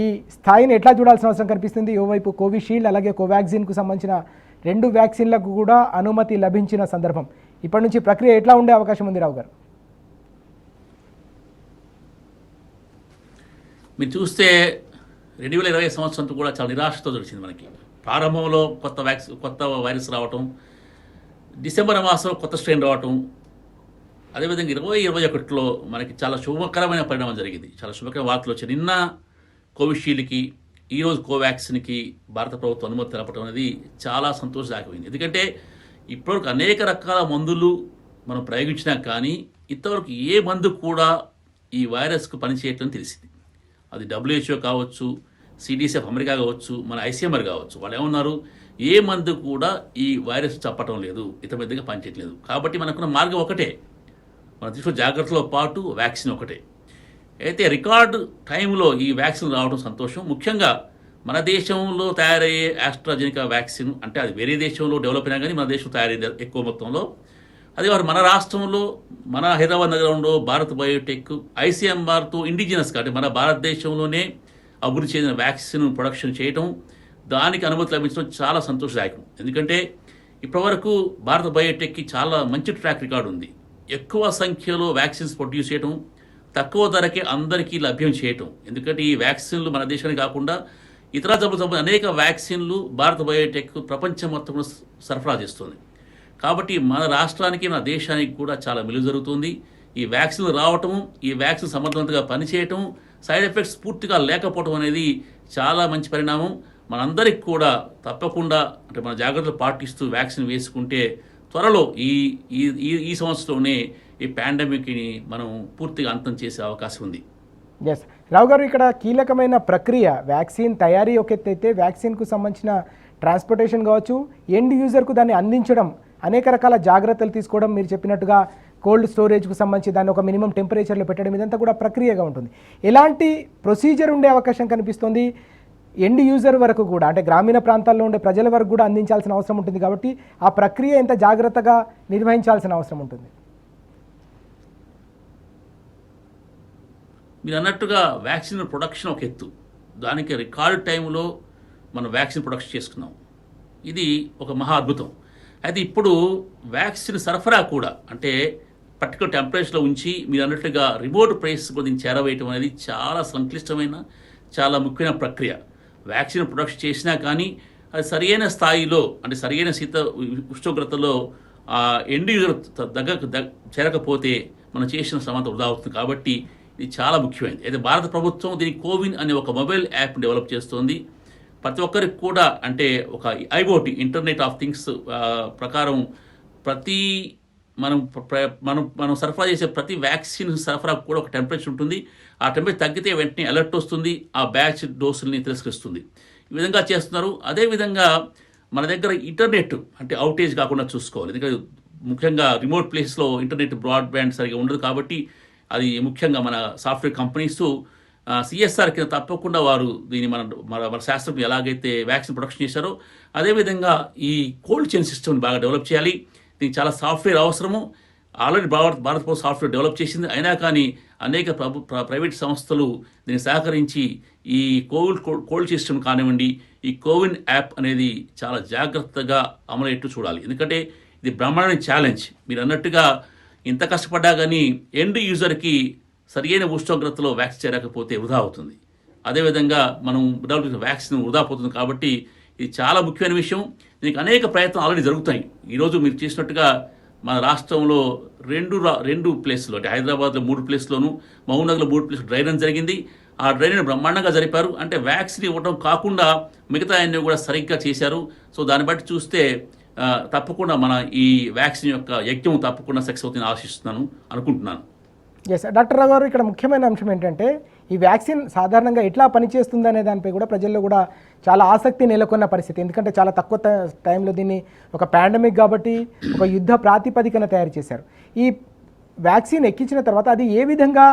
ఈ స్థాయిని ఎట్లా చూడాల్సిన అవసరం కనిపిస్తుంది? ఓవైపు కోవిషీల్డ్ అలాగే కోవాక్సిన్కు సంబంధించిన 2 వ్యాక్సిన్లకు కూడా అనుమతి లభించిన సందర్భం. ఇప్పటి నుంచి ప్రక్రియ ఎట్లా ఉండే అవకాశం ఉంది రావు గారు? మీరు చూస్తే 2020 సంవత్సరంతో కూడా చాలా నిరాశతో దొరికింది మనకి. ప్రారంభంలో కొత్త వైరస్ రావటం, డిసెంబర్ మాసంలో కొత్త స్ట్రెయిన్ రావటం, అదేవిధంగా 2021లో మనకి చాలా శుభకరమైన పరిణామం జరిగింది. చాలా శుభకరమైన వార్తలు వచ్చాయి. నిన్న కోవిషీల్డ్కి, ఈరోజు కోవాక్సిన్కి భారత ప్రభుత్వం అనుమతి తెలపడం అనేది చాలా సంతోషదాయకమైంది. ఎందుకంటే ఇప్పటివరకు అనేక రకాల మందులు మనం ప్రయోగించినా కానీ ఇంతవరకు ఏ మందు కూడా ఈ వైరస్కు పనిచేయట్లని తెలిసింది. అది WHO కావచ్చు, CDC అమెరికా కావచ్చు, మన ICMR కావచ్చు, వాళ్ళు ఏమన్నారు, ఏ మందు కూడా ఈ వైరస్ చెప్పటం లేదు, ఇతర విధంగా పనిచేయట్లేదు. కాబట్టి మనకున్న మార్గం ఒకటే, మనం తీసుకున్న జాగ్రత్తలో పాటు వ్యాక్సిన్ ఒకటే. అయితే రికార్డు టైంలో ఈ వ్యాక్సిన్ రావడం సంతోషం. ముఖ్యంగా మన దేశంలో తయారయ్యే ఆస్ట్రాజెనికా వ్యాక్సిన్, అంటే అది వేరే దేశంలో డెవలప్ అయినా కానీ మన దేశంలో తయారైంది ఎక్కువ మొత్తంలో. అదే వారు మన రాష్ట్రంలో, మన హైదరాబాద్ నగరంలో భారత్ బయోటెక్ ICMRతో ఇండిజినస్గా, అంటే మన భారతదేశంలోనే అభివృద్ధి చెందిన వ్యాక్సిన్ ప్రొడక్షన్ చేయడం, దానికి అనుమతి లభించడం చాలా సంతోషదాయకం. ఎందుకంటే ఇప్పటివరకు భారత బయోటెక్కి చాలా మంచి ట్రాక్ రికార్డు ఉంది. ఎక్కువ సంఖ్యలో వ్యాక్సిన్స్ ప్రొడ్యూస్ చేయడం, తక్కువ ధరకే అందరికీ లభ్యం చేయటం. ఎందుకంటే ఈ వ్యాక్సిన్లు మన దేశానికి కాకుండా ఇతర జబ్బులు అనేక వ్యాక్సిన్లు భారత బయోటెక్ ప్రపంచం మొత్తం సరఫరా చేస్తుంది. కాబట్టి మన రాష్ట్రానికి మన దేశానికి కూడా చాలా మెలుగు జరుగుతుంది. ఈ వ్యాక్సిన్లు రావటం, ఈ వ్యాక్సిన్ సమర్థవంతంగా పనిచేయటం, సైడ్ ఎఫెక్ట్స్ పూర్తిగా లేకపోవడం అనేది చాలా మంచి పరిణామం. మనందరికి కూడా తప్పకుండా అంటే మన జాగ్రత్తలు పాటిస్తూ వ్యాక్సిన్ వేసుకుంటే త్వరలో ఈ ఈ ఈ సంవత్సరంలోనే ఈ పాండమిక్ని మనం పూర్తిగా అంతం చేసే అవకాశం ఉంది. ఎస్ రావు గారు, ఇక్కడ కీలకమైన ప్రక్రియ వ్యాక్సిన్ తయారీ ఒక ఎత్తు అయితే వ్యాక్సిన్కు సంబంధించిన ట్రాన్స్పోర్టేషన్ కావచ్చు, ఎండ్ యూజర్కు దాన్ని అందించడం, అనేక రకాల జాగ్రత్తలు తీసుకోవడం, మీరు చెప్పినట్టుగా కోల్డ్ స్టోరేజ్కు సంబంధించి దాన్ని ఒక మినిమం టెంపరేచర్లో పెట్టడం, ఇదంతా కూడా ప్రక్రియగా ఉంటుంది. ఎలాంటి ప్రొసీజర్ ఉండే అవకాశం కనిపిస్తుంది? ఎండ్ యూజర్ వరకు కూడా అంటే గ్రామీణ ప్రాంతాల్లో ఉండే ప్రజల వరకు కూడా అందించాల్సిన అవసరం ఉంటుంది కాబట్టి ఆ ప్రక్రియ ఎంత జాగ్రత్తగా నిర్వహించాల్సిన అవసరం ఉంటుంది? మీరు అన్నట్టుగా వ్యాక్సిన్ ప్రొడక్షన్ ఒక ఎత్తు, దానికి రికార్డ్ టైంలో మనం వ్యాక్సిన్ ప్రొడక్షన్ చేసుకున్నాం. ఇది ఒక మహా అద్భుతం. అయితే ఇప్పుడు వ్యాక్సిన్ సరఫరా కూడా అంటే పర్టికులర్ టెంపరేచర్లో ఉంచి మీరు అన్నట్లుగా రిమోట్ ప్లేస్ దీన్ని చేరవేయటం అనేది చాలా సంక్లిష్టమైన, చాలా ముఖ్యమైన ప్రక్రియ. వ్యాక్సిన్ ప్రొడక్షన్ చేసినా కానీ అది సరైన స్థాయిలో అంటే సరైన ఉష్ణోగ్రతలో ఎండ్ యూజర్ దగ్గరకు చేరకపోతే మనం చేసిన శ్రమంత వృధా అవుతుంది. కాబట్టి ఇది చాలా ముఖ్యమైనది. అయితే భారత ప్రభుత్వం దీనికి కోవిన్ అనే ఒక మొబైల్ యాప్ డెవలప్ చేస్తోంది. ప్రతి ఒక్కరికి కూడా అంటే ఒక ఐఓటీ ఇంటర్నెట్ ఆఫ్ థింగ్స్ ప్రకారం ప్రతి మనం సరఫరా చేసే ప్రతి వ్యాక్సిన్ సరఫరా కూడా ఒక టెంపరేచర్ ఉంటుంది. ఆ టెంపరేచర్ తగ్గితే వెంటనే అలర్ట్ వస్తుంది, ఆ బ్యాచ్ డోసుల్ని తిరస్కరిస్తుంది. ఈ విధంగా చేస్తున్నారు. అదేవిధంగా మన దగ్గర ఇంటర్నెట్ అంటే అవుటేజ్ కాకుండా చూసుకోవాలి. ఎందుకంటే ముఖ్యంగా రిమోట్ ప్లేస్లో ఇంటర్నెట్ బ్రాడ్బ్యాండ్ సరిగా ఉండదు కాబట్టి అది ముఖ్యంగా మన సాఫ్ట్వేర్ కంపెనీస్ సిఎస్ఆర్ కింద తప్పకుండా వారు దీన్ని మన శాస్త్రం ఎలాగైతే వ్యాక్సిన్ ప్రొడక్షన్ చేశారో అదేవిధంగా ఈ కోల్డ్ చైన్ సిస్టమ్ని బాగా డెవలప్ చేయాలి. దీనికి చాలా సాఫ్ట్వేర్ అవసరము. ఆల్రెడీ భారత ప్రభుత్వం సాఫ్ట్వేర్ డెవలప్ చేసింది. అయినా కానీ అనేక ప్రైవేట్ సంస్థలు దీన్ని సహకరించి ఈ కోల్డ్ సిస్టమ్ కానివ్వండి, ఈ కోవిన్ యాప్ అనేది చాలా జాగ్రత్తగా అమలయ్యేట్టు చూడాలి. ఎందుకంటే ఇది బ్రహ్మాండమైన ఛాలెంజ్. మీరు అన్నట్టుగా ఇంత కష్టపడ్డా కానీ ఎండ్ యూజర్కి సరియైన ఉష్ణోగ్రతలో వ్యాక్సిన్ చేరకపోతే వృధా అవుతుంది. అదేవిధంగా మనం డెవలప్ చేసిన వ్యాక్సిన్ వృధా పోతుంది. కాబట్టి ఇది చాలా ముఖ్యమైన విషయం. దీనికి అనేక ప్రయత్నాలు ఆల్రెడీ జరుగుతాయి. ఈరోజు మీరు చేసినట్టుగా మన రాష్ట్రంలో రెండు ప్లేస్లో అంటే హైదరాబాద్లో 3 ప్లేస్లోను, మహబూబ్నగర్లో 3 ప్లేస్ డ్రై రన్ జరిగింది. ఆ డ్రై రన్ బ్రహ్మాండంగా జరిపారు. అంటే వ్యాక్సిన్ ఇవ్వడం కాకుండా మిగతా అన్నీ కూడా సరిగ్గా చేశారు. సో దాన్ని బట్టి చూస్తే తప్పకుండా మన ఈ వ్యాక్సిన్ యొక్క యజ్ఞం తప్పకుండా సక్సెస్ అవుతుందని అనుకుంటున్నాను. ఎస్ డాక్టర్ రావు గారు, ఇక్కడ ముఖ్యమైన అంశం ఏంటంటే ఈ వ్యాక్సిన్ సాధారణంగా ఎట్లా పనిచేస్తుంది అనే దానిపై కూడా ప్రజల్లో కూడా చాలా ఆసక్తి నెలకొన్న పరిస్థితి. ఎందుకంటే చాలా తక్కువ టైంలో దీన్ని ఒక పాండమిక్ కాబట్టి ఒక యుద్ధ ప్రాతిపదికన తయారు చేశారు. ఈ వ్యాక్సిన్ ఎక్కించిన తర్వాత అది ఏ విధంగా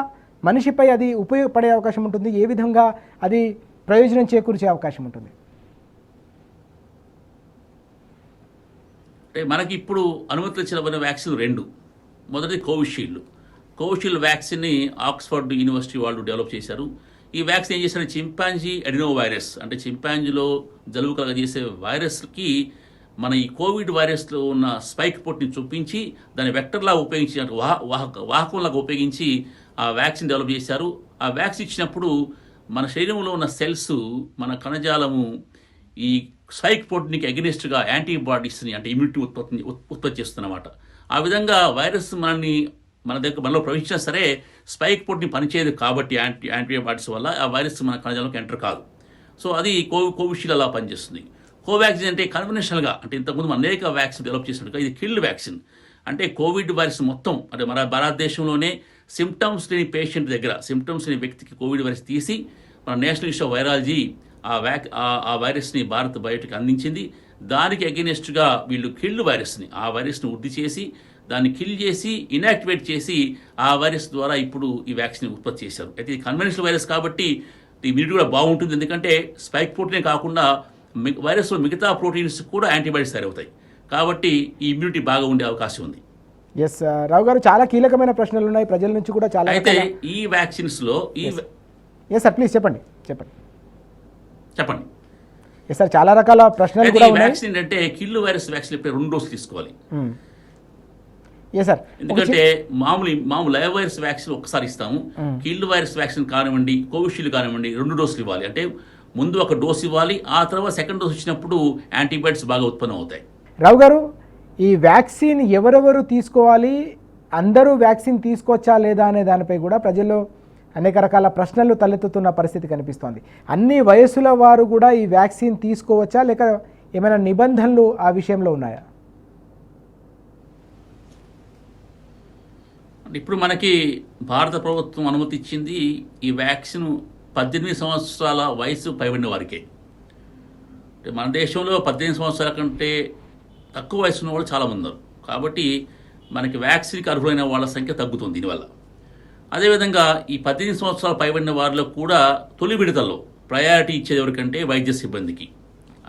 మనిషిపై అది ఉపయోగపడే అవకాశం ఉంటుంది, ఏ విధంగా అది ప్రయోజనం చేకూర్చే అవకాశం ఉంటుంది? అంటే మనకి ఇప్పుడు అనుమతులు ఇచ్చిన వ్యాక్సిన్ 2. మొదటిది కోవిషీల్డ్ వ్యాక్సిన్ని ఆక్స్ఫర్డ్ యూనివర్సిటీ వాళ్ళు డెవలప్ చేశారు. ఈ వ్యాక్సిన్ ఏం చేశారు, చింపాంజీ అడినో వైరస్ అంటే చింపాంజీలో జలుబు కలగజేసే వైరస్కి మన ఈ కోవిడ్ వైరస్లో ఉన్న స్పైక్ ప్రోటీన్ చూపించి దాన్ని వెక్టర్లా ఉపయోగించి వాహకంలాగా ఉపయోగించి ఆ వ్యాక్సిన్ డెవలప్ చేశారు. ఆ వ్యాక్సిన్ ఇచ్చినప్పుడు మన శరీరంలో ఉన్న సెల్స్ మన కణజాలము ఈ స్పైక్ ప్రోటీన్కి అగెనిస్ట్గా యాంటీబాడీస్ని అంటే ఇమ్యూనిటీ ఉత్పత్తి చేస్తుందన్నమాట. ఆ విధంగా వైరస్ మనలో ప్రవేశించినా సరే స్పైక్ ప్రోటీన్ పనిచేయదు కాబట్టి యాంటీబాడీస్ వల్ల ఆ వైరస్ మన కణజాలంలోకి ఎంటర్ కాదు. సో అది కోవిషీల్డ్ అలా పనిచేస్తుంది. కోవాక్సిన్ అంటే కన్వెన్షనల్గా అంటే ఇంతకుముందు అనేక వ్యాక్సిన్ డెవలప్ చేసినట్టుగా ఇది కిల్డ్ వ్యాక్సిన్. అంటే కోవిడ్ వైరస్ మొత్తం అంటే మన భారతదేశంలోనే సిమ్టమ్స్ లేని పేషెంట్ దగ్గర సిమ్టమ్స్ లేని వ్యక్తికి కోవిడ్ వైరస్ తీసి మన నేషనల్ ఇన్స్టిట్యూట్ ఆఫ్ వైరాలజీ ఆ వైరస్ని భారత్ బయోటెక్ అందించింది. దానికి అగెనిస్ట్గా వీళ్ళు కిల్డ్ వైరస్ని ఆ వైరస్ని వృద్ధి చేసి దాన్ని కిల్ చేసి ఇన్యాక్టివేట్ చేసి ఆ వైరస్ ద్వారా ఇప్పుడు ఈ వ్యాక్సిన్ ఉత్పత్తి చేశారు. అయితే ఇది కన్వెన్షనల్ వైరస్ కాబట్టి ఇమ్యూనిటీ కూడా బాగుంటుంది. ఎందుకంటే స్పైక్ ప్రోటీనే కాకుండా వైరస్లో మిగతా ప్రోటీన్స్ కూడా యాంటీబాడీస్ తయారవుతాయి కాబట్టి ఈ ఇమ్యూనిటీ బాగా ఉండే అవకాశం ఉంది. ఎస్ రావు గారు, చాలా కీలకమైన ప్రశ్నలు ఉన్నాయి ప్రజల నుంచి కూడా చాలా. అయితే ఈ వ్యాక్సిన్స్లో ఎస్ సార్ ప్లీజ్ చెప్పండి. ఎస్ సార్, చాలా రకాల ప్రశ్నలు కూడా ఉన్నాయి. వ్యాక్సిన్ ఏంటంటే కిల్ వైరస్ వ్యాక్సిన్ ఇప్పుడు 2 డోసులు తీసుకోవాలి. ఎస్ సార్, ఎందుకంటే మామూలు లైవ్ వైరస్ వ్యాక్సిన్ ఒకసారి ఇస్తాము. కిల్ వైరస్ వ్యాక్సిన్ కానివ్వండి, కోవిషీల్డ్ కానివ్వండి 2 డోసులు ఇవ్వాలి. అంటే ముందు ఒక డోసు ఇవ్వాలి, ఆ తర్వాత సెకండ్ డోస్ ఇచ్చినప్పుడు యాంటీబాడీస్ బాగా ఉత్పన్నం అవుతాయి. రావు గారు, ఈ వ్యాక్సిన్ ఎవరెవరు తీసుకోవాలి, అందరూ వ్యాక్సిన్ తీసుకోవచ్చా లేదా అనే దానిపై కూడా ప్రజల్లో అనేక రకాల ప్రశ్నలు తలెత్తుతున్న పరిస్థితి కనిపిస్తోంది. అన్ని వయసుల వారు కూడా ఈ వ్యాక్సిన్ తీసుకోవచ్చా, లేక ఏమైనా నిబంధనలు ఆ విషయంలో ఉన్నాయా? ఇప్పుడు మనకి భారత ప్రభుత్వం అనుమతి ఇచ్చింది ఈ వ్యాక్సిన్ 18 సంవత్సరాల వయసు పైబడిన వారికే. అంటే మన దేశంలో 18 సంవత్సరాల కంటే తక్కువ వయసు ఉన్న వాళ్ళు చాలామంది ఉన్నారు. కాబట్టి మనకి వ్యాక్సిన్కి అర్హులైన వాళ్ళ సంఖ్య తగ్గుతుంది దీనివల్ల. అదేవిధంగా ఈ 18 సంవత్సరాలు పైబడిన వారిలో కూడా తొలి విడతల్లో ప్రయారిటీ ఇచ్చేది ఎవరికంటే వైద్య సిబ్బందికి.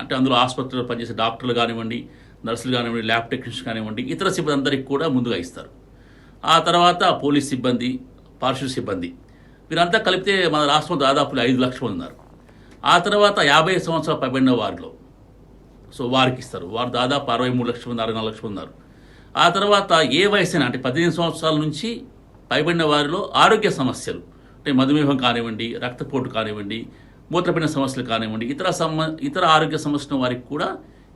అంటే అందులో ఆసుపత్రిలో పనిచేసే డాక్టర్లు కానివ్వండి, నర్సులు కానివ్వండి, ల్యాబ్ టెక్నీషియన్స్ కానివ్వండి, ఇతర సిబ్బంది అందరికీ కూడా ముందుగా ఇస్తారు. ఆ తర్వాత పోలీస్ సిబ్బంది, పారిశుద్ధ్య సిబ్బంది, వీరంతా కలిపితే మన రాష్ట్రంలో దాదాపు 5 లక్షలు ఉన్నారు. ఆ తర్వాత 50 సంవత్సరాలు పైబడిన వారిలో వారికి ఇస్తారు. వారు దాదాపు 63 లక్షలు ఉన్నారు, 64 లక్షలు ఉన్నారు. ఆ తర్వాత ఏ వయసైనా అంటే 18 సంవత్సరాల నుంచి పైబడిన వారిలో ఆరోగ్య సమస్యలు అంటే మధుమేహం కానివ్వండి, రక్తపోటు కానివ్వండి, మూత్రపిండ సమస్యలు కానివ్వండి, ఇతర ఆరోగ్య సమస్యల వారికి కూడా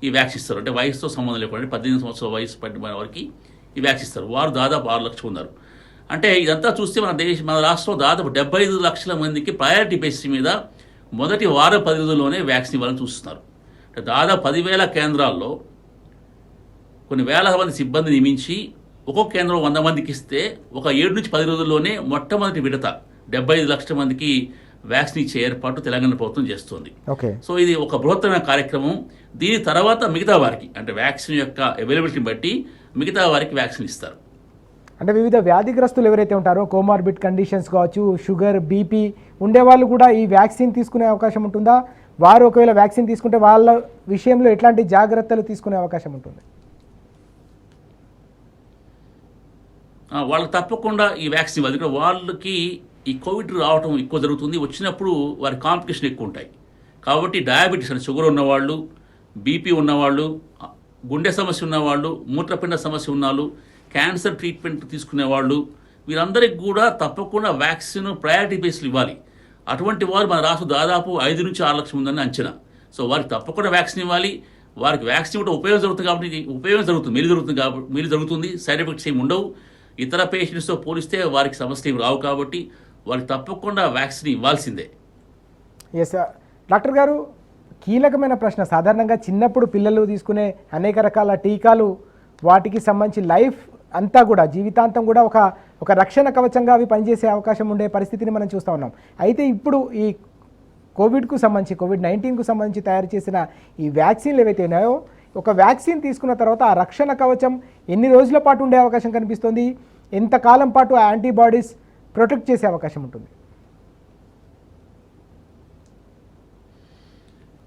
ఈ వ్యాక్సిన్ ఇస్తారు. అంటే వయసుతో సంబంధం లేకుండా 18 సంవత్సరాల వయసు పడిన వారికి ఈ వ్యాక్సిన్ ఇస్తారు. వారు దాదాపు 6 లక్షలు ఉన్నారు. అంటే ఇదంతా చూస్తే మన రాష్ట్రంలో దాదాపు 75 లక్షల మందికి ప్రయారిటీ బేసిస్ మీద మొదటి వారం 10 రోజుల్లోనే వ్యాక్సిన్ ఇవ్వాలని చూస్తున్నారు. అంటే దాదాపు 10,000 కేంద్రాల్లో కొన్ని వేల మంది సిబ్బంది నియమించి ఒక్కొక్క కేంద్రం 100 మందికి ఇస్తే ఒక 7 నుంచి 10 రోజుల్లోనే మొట్టమొదటి విడత 75 లక్షల మందికి వ్యాక్సిన్ ఇచ్చే ఏర్పాటు తెలంగాణ ప్రభుత్వం చేస్తుంది. సో ఇది ఒక బృహత్తమైన కార్యక్రమం. దీని తర్వాత మిగతా వారికి అంటే వ్యాక్సిన్ యొక్క అవైలబిలిటీని బట్టి మిగతా వారికి వ్యాక్సిన్ ఇస్తారు. అంటే వివిధ వ్యాధిగ్రస్తులు ఎవరైతే ఉంటారో, కోమార్బిడ్ కండిషన్స్ కావచ్చు, షుగర్, బీపీ ఉండేవాళ్ళు కూడా ఈ వ్యాక్సిన్ తీసుకునే అవకాశం ఉంటుందా? వారు ఒకవేళ వ్యాక్సిన్ తీసుకుంటే వాళ్ళ విషయంలో ఎట్లాంటి జాగ్రత్తలు తీసుకునే అవకాశం ఉంటుంది? వాళ్ళకి తప్పకుండా ఈ వ్యాక్సిన్ ఇవ్వాలి. వాళ్ళకి ఈ కోవిడ్ రావడం ఎక్కువ జరుగుతుంది. వచ్చినప్పుడు వారి కాంప్లికేషన్ ఎక్కువ ఉంటాయి. కాబట్టి డయాబెటీస్ అంటే షుగర్ ఉన్నవాళ్ళు, బీపీ ఉన్నవాళ్ళు, గుండె సమస్య ఉన్నవాళ్ళు, మూత్రపిండ సమస్య ఉన్నవాళ్ళు, క్యాన్సర్ ట్రీట్మెంట్ తీసుకునేవాళ్ళు, వీరందరికీ కూడా తప్పకుండా వ్యాక్సిన్ ప్రయారిటీ బేస్లు ఇవ్వాలి. అటువంటి వారు మన రాష్ట్రం దాదాపు 5 నుంచి 6 లక్షలు ఉందని అంచనా. సో వారికి తప్పకుండా వ్యాక్సిన్ ఇవ్వాలి. వారికి వ్యాక్సిన్ ఇవ్వడం ఉపయోగం జరుగుతుంది కాబట్టి ఉపయోగం జరుగుతుంది, మేలు జరుగుతుంది. సైడ్ ఎఫెక్ట్స్ ఏమి ఉండవు. ఇతర పేషెంట్స్తో పోలిస్తే వారికి సమస్యలు ఏమి రావు. కాబట్టి వారికి తప్పకుండా వ్యాక్సిన్ ఇవ్వాల్సిందే. ఎస్ డాక్టర్ గారు, కీలకమైన ప్రశ్న. సాధారణంగా చిన్నప్పుడు పిల్లలు తీసుకునే అనేక రకాల టీకాలు, వాటికి సంబంధించి లైఫ్ అంతా కూడా జీవితాంతం కూడా ఒక రక్షణ కవచంగా అవి పనిచేసే అవకాశం ఉండే పరిస్థితిని మనం చూస్తూ ఉన్నాం. అయితే ఇప్పుడు ఈ కోవిడ్-19కు సంబంధించి తయారు చేసిన ఈ వ్యాక్సిన్లు ఏవైతే ఉన్నాయో, ఒక వ్యాక్సిన్ తీసుకున్న తర్వాత ఆ రక్షణ కవచం ఎన్ని రోజుల పాటు ఉండే అవకాశం కనిపిస్తుంది? ఎంతకాలం పాటు ఆ యాంటీబాడీస్ ప్రొటెక్ట్ చేసే అవకాశం ఉంటుంది?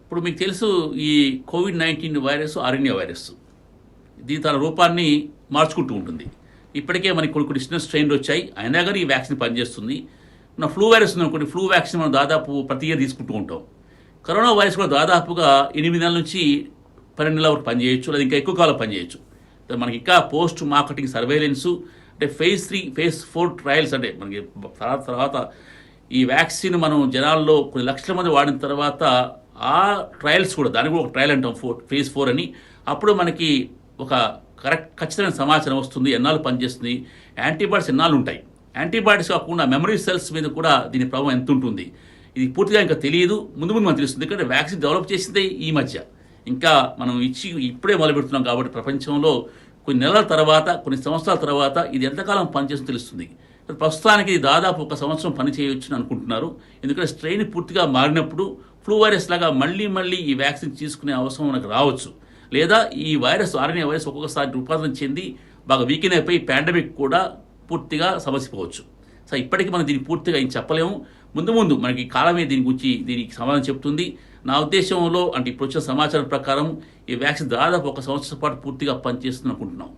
ఇప్పుడు మీకు తెలుసు ఈ కోవిడ్-19 వైరస్ ఆర్ఎన్ఏ వైరస్. దీని తన రూపాన్ని మార్చుకుంటూ ఉంటుంది. ఇప్పటికే మనకి కొన్ని చిన్న స్ట్రెయిన్లు వచ్చాయి, అయినా కానీ ఈ వ్యాక్సిన్ పనిచేస్తుంది. మన ఫ్లూ వైరస్ ఉందనుకోండి, ఫ్లూ వ్యాక్సిన్ మనం దాదాపు ప్రతి ఇయర్ తీసుకుంటూ ఉంటాం. కరోనా వైరస్ కూడా దాదాపుగా 8 నెలల నుంచి 12 నెలల వరకు పనిచేయచ్చు, లేదా ఇంకా ఎక్కువ కాలం పనిచేయచ్చు. మనకి ఇంకా పోస్ట్ మార్కెటింగ్ సర్వేలెన్సు అంటే phase 3, phase 4 ట్రయల్స్ అంటే మనకి తర్వాత ఈ వ్యాక్సిన్ మనం జనాల్లో కొన్ని లక్షల మంది వాడిన తర్వాత ఆ ట్రయల్స్ కూడా, దానికి కూడా ఒక ట్రయల్ అంటాం phase 4 అని. అప్పుడు మనకి ఒక ఖచ్చితమైన సమాచారం వస్తుంది, ఎన్నాళ్ళు పనిచేస్తుంది, యాంటీబాడీస్ ఎన్నాళ్ళు ఉంటాయి. యాంటీబాడీస్ కాకుండా మెమరీ సెల్స్ మీద కూడా దీని ప్రభావం ఎంత ఉంటుంది ఇది పూర్తిగా ఇంకా తెలియదు. ముందు మనకు తెలుస్తుంది. ఎందుకంటే వ్యాక్సిన్ డెవలప్ చేసిందే ఈ మధ్య, ఇంకా మనం ఇప్పుడే మొదలు పెడుతున్నాం. కాబట్టి ప్రపంచంలో కొన్ని నెలల తర్వాత, కొన్ని సంవత్సరాల తర్వాత ఇది ఎంతకాలం పనిచేస్తుందో తెలుస్తుంది. ప్రస్తుతానికి ఇది దాదాపు 1 సంవత్సరం పనిచేయవచ్చు అని అనుకుంటున్నారు. ఎందుకంటే స్ట్రెయిన్ పూర్తిగా మారినప్పుడు ఫ్లూ వైరస్ లాగా మళ్ళీ ఈ వ్యాక్సిన్ తీసుకునే అవసరం మనకు రావచ్చు. లేదా ఈ వైరస్ ఆర్ఎన్ఏ వైరస్ ఒక్కొక్కసారి రూపాంతరం చెంది బాగా వీకెన్ అయిపోయి పాండమిక్ కూడా పూర్తిగా సమసిపోవచ్చు. సో ఇప్పటికీ మనం దీన్ని పూర్తిగా ఏం చెప్పలేము. ముందు మనకి కాలమే దీనికి సమాధానం చెప్తుంది. నా ఉద్దేశంలో అంటే ఇప్పుడు వచ్చిన సమాచారం ప్రకారం ఈ వ్యాక్సిన్ దాదాపు 1 సంవత్సరం పాటు పూర్తిగా పనిచేస్తుంది అనుకుంటున్నాం.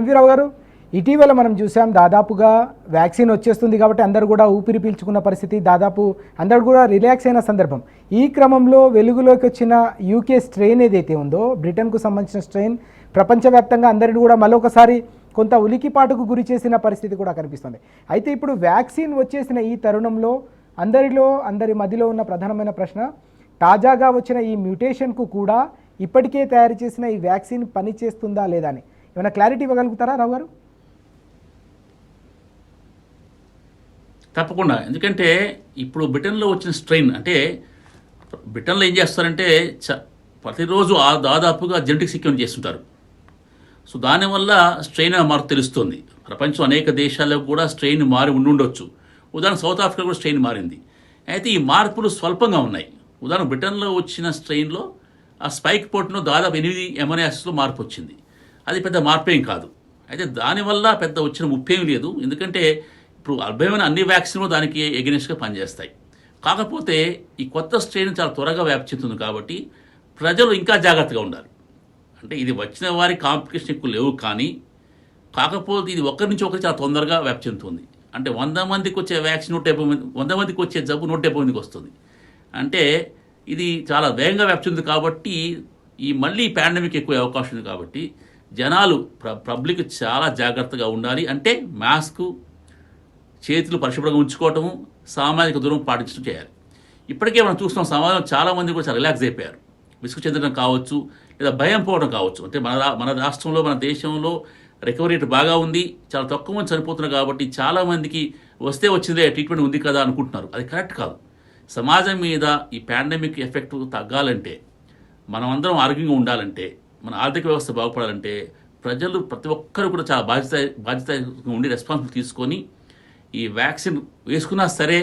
ఎంవీరావు గారు, ఇటీవల మనం చూసాం దాదాపుగా వ్యాక్సిన్ వచ్చేస్తుంది కాబట్టి అందరూ కూడా ఊపిరి పీల్చుకున్న పరిస్థితి, దాదాపు అందరూ కూడా రిలాక్స్ అయిన సందర్భం. ఈ క్రమంలో వెలుగులోకి వచ్చిన యూకే స్ట్రెయిన్ ఏదైతే ఉందో, బ్రిటన్కు సంబంధించిన స్ట్రెయిన్ ప్రపంచవ్యాప్తంగా అందరిని కూడా మరొకసారి కొంత ఉలికిపాటుకు గురి చేసిన పరిస్థితి కూడా కనిపిస్తుంది. అయితే ఇప్పుడు వ్యాక్సిన్ వచ్చేసిన ఈ తరుణంలో అందరి మధ్యలో ఉన్న ప్రధానమైన ప్రశ్న, తాజాగా వచ్చిన ఈ మ్యూటేషన్కు కూడా ఇప్పటికే తయారు చేసిన ఈ వ్యాక్సిన్ పనిచేస్తుందా లేదా అని. ఏమైనా క్లారిటీ ఇవ్వగలుగుతారా రావు గారు? తప్పకుండా. ఎందుకంటే ఇప్పుడు బ్రిటన్లో వచ్చిన స్ట్రెయిన్ అంటే బ్రిటన్లో ఏం చేస్తారంటే ప్రతిరోజు దాదాపుగా జెనెటిక్ సీక్వెన్స్ చేస్తుంటారు. సో దానివల్ల స్ట్రెయిన్ మాకు తెలుస్తుంది. ప్రపంచం అనేక దేశాల్లో కూడా స్ట్రెయిన్ మారి ఉండొచ్చు. ఉదాహరణ సౌత్ ఆఫ్రికా కూడా స్ట్రెయిన్ మారింది. అయితే ఈ మార్పులు స్వల్పంగా ఉన్నాయి. ఉదాహరణ బ్రిటన్లో వచ్చిన స్ట్రెయిన్లో ఆ స్పైక్ ప్రోటీన్లో దాదాపు 8 ఎమినో యాసిడ్స్లో మార్పు వచ్చింది. అది పెద్ద మార్పేం కాదు. అయితే దానివల్ల పెద్ద వచ్చిన ముప్పేం లేదు. ఎందుకంటే ఇప్పుడు అల్భయమైన అన్ని వ్యాక్సిన్లు దానికి ఎగెనిస్ట్గా పనిచేస్తాయి. కాకపోతే ఈ కొత్త స్ట్రెయిన్ చాలా త్వరగా వ్యాప్తి చెందుతుంది కాబట్టి ప్రజలు ఇంకా జాగ్రత్తగా ఉండాలి. అంటే ఇది వచ్చిన వారి కాంప్లికేషన్ ఎక్కువ లేవు, కానీ కాకపోతే ఇది ఒకరి నుంచి ఒకరు చాలా తొందరగా వ్యాప్తి చెందుతుంది. అంటే 100 మందికి వచ్చే వ్యాక్సిన్ 150 మంది, 100 మందికి వచ్చే జబ్బు 150 మందికి వస్తుంది. అంటే ఇది చాలా వేగంగా వ్యాప్తి చెందుతుంది. కాబట్టి ఈ మళ్ళీ పాండమిక్ ఎక్కువ అవకాశం ఉంది. కాబట్టి జనాలు పబ్లిక్ చాలా జాగ్రత్తగా ఉండాలి. అంటే మాస్కు, చేతులు పరిశుభ్రంగా ఉంచుకోవటము, సామాజిక దూరం పాటించడం చేయాలి. ఇప్పటికే మనం చూస్తున్నాం సమాజం చాలామంది కూడా చాలా రిలాక్స్ అయిపోయారు. విసుగు చెందడం కావచ్చు, లేదా భయం పోవడం కావచ్చు. అంటే మన రాష్ట్రంలో, మన దేశంలో రికవరీ రేట్ బాగా ఉంది, చాలా తక్కువ మంది చనిపోతున్నారు. కాబట్టి చాలామందికి వస్తే వచ్చిందే ట్రీట్మెంట్ ఉంది కదా అనుకుంటున్నారు. అది కరెక్ట్ కాదు. సమాజం మీద ఈ పాండమిక్ ఎఫెక్ట్ తగ్గాలంటే, మనం అందరం ఆరోగ్యంగా ఉండాలంటే, మన ఆర్థిక వ్యవస్థ బాగుపడాలంటే ప్రజలు ప్రతి ఒక్కరు కూడా చాలా బాధ్యతగా ఉండి రెస్పాన్సిబిలిటీ తీసుకొని ఈ వ్యాక్సిన్ వేసుకున్నా సరే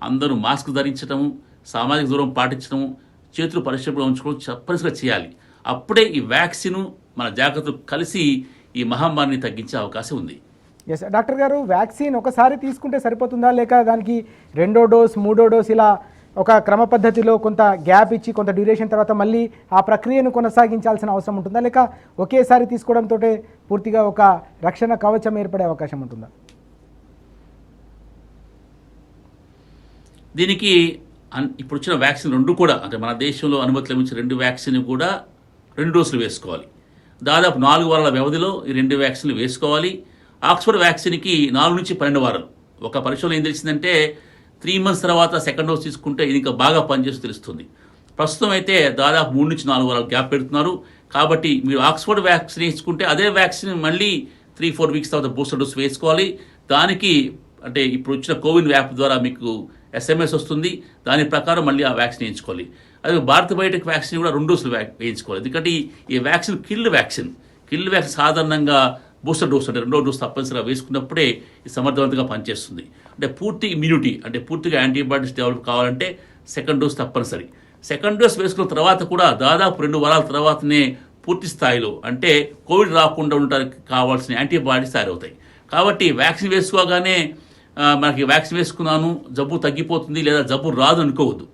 అందరూ మాస్క్ ధరించడము, సామాజిక దూరం పాటించడము, చేతులు పరిశుభ్రంగా ఉంచుకోవడం తప్పనిసరిగా చేయాలి. అప్పుడే ఈ వ్యాక్సిన్ మన జాగ్రత్తలు కలిసి ఈ మహమ్మారిని తగ్గించే అవకాశం ఉంది. ఎస్ డాక్టర్ గారు, వ్యాక్సిన్ ఒకసారి తీసుకుంటే సరిపోతుందా, లేక దానికి 2వ డోస్ 3వ డోస్ ఇలా ఒక క్రమ పద్ధతిలో కొంత గ్యాప్ ఇచ్చి కొంత డ్యూరేషన్ తర్వాత మళ్ళీ ఆ ప్రక్రియను కొనసాగించాల్సిన అవసరం ఉంటుందా, లేక ఒకేసారి తీసుకోవడంతో పూర్తిగా ఒక రక్షణ కవచం ఏర్పడే అవకాశం ఉంటుందా? దీనికి ఇప్పుడు వచ్చిన వ్యాక్సిన్ 2 కూడా, అంటే మన దేశంలో అనుమతి లభించిన 2 వ్యాక్సిన్ కూడా 2 డోసులు వేసుకోవాలి. దాదాపు 4 వారాల వ్యవధిలో ఈ 2 వ్యాక్సిన్లు వేసుకోవాలి. ఆక్స్ఫర్డ్ వ్యాక్సిన్కి 4 నుంచి 12 వారాలు. ఒక పరిశోధన ఏం తెలిసిందంటే 3 months తర్వాత సెకండ్ డోస్ తీసుకుంటే ఇది ఇంకా బాగా పనిచేస్తూ తెలుస్తుంది. ప్రస్తుతం అయితే దాదాపు 3 నుంచి 4 వారాలు గ్యాప్ పెడుతున్నారు. కాబట్టి మీరు ఆక్స్ఫర్డ్ వ్యాక్సిన్ వేసుకుంటే అదే వ్యాక్సిన్ మళ్ళీ 3-4 weeks తర్వాత బూస్టర్ డోస్ వేసుకోవాలి. దానికి అంటే ఇప్పుడు వచ్చిన కోవిన్ యాప్ ద్వారా మీకు SMS వస్తుంది. దాని ప్రకారం మళ్ళీ ఆ వ్యాక్సిన్ వేయించుకోవాలి. అదే భారత్ బయోటెక్ వ్యాక్సిన్ కూడా 2 డోసులు వేయించుకోవాలి. ఎందుకంటే ఈ వ్యాక్సిన్ కిల్డ్ వ్యాక్సిన్ సాధారణంగా బూస్టర్ డోస్ అంటే 2వ డోస్ తప్పనిసరిగా వేసుకున్నప్పుడే ఇది సమర్థవంతంగా పనిచేస్తుంది. అంటే పూర్తి ఇమ్యూనిటీ, అంటే పూర్తిగా యాంటీబాడీస్ డెవలప్ కావాలంటే సెకండ్ డోస్ తప్పనిసరి. సెకండ్ డోస్ వేసుకున్న తర్వాత కూడా దాదాపు 2 వారాల తర్వాతనే పూర్తి స్థాయిలో అంటే కోవిడ్ రాకుండా ఉండడానికి కావాల్సిన యాంటీబాడీస్ తయారవుతాయి. కాబట్టి వ్యాక్సిన్ వేసుకోగానే మనకి వ్యాక్సిన్ వేసుకున్నాను జబ్బు తగ్గిపోతుంది లేదా జబ్బు రాదు అనుకోవద్దు.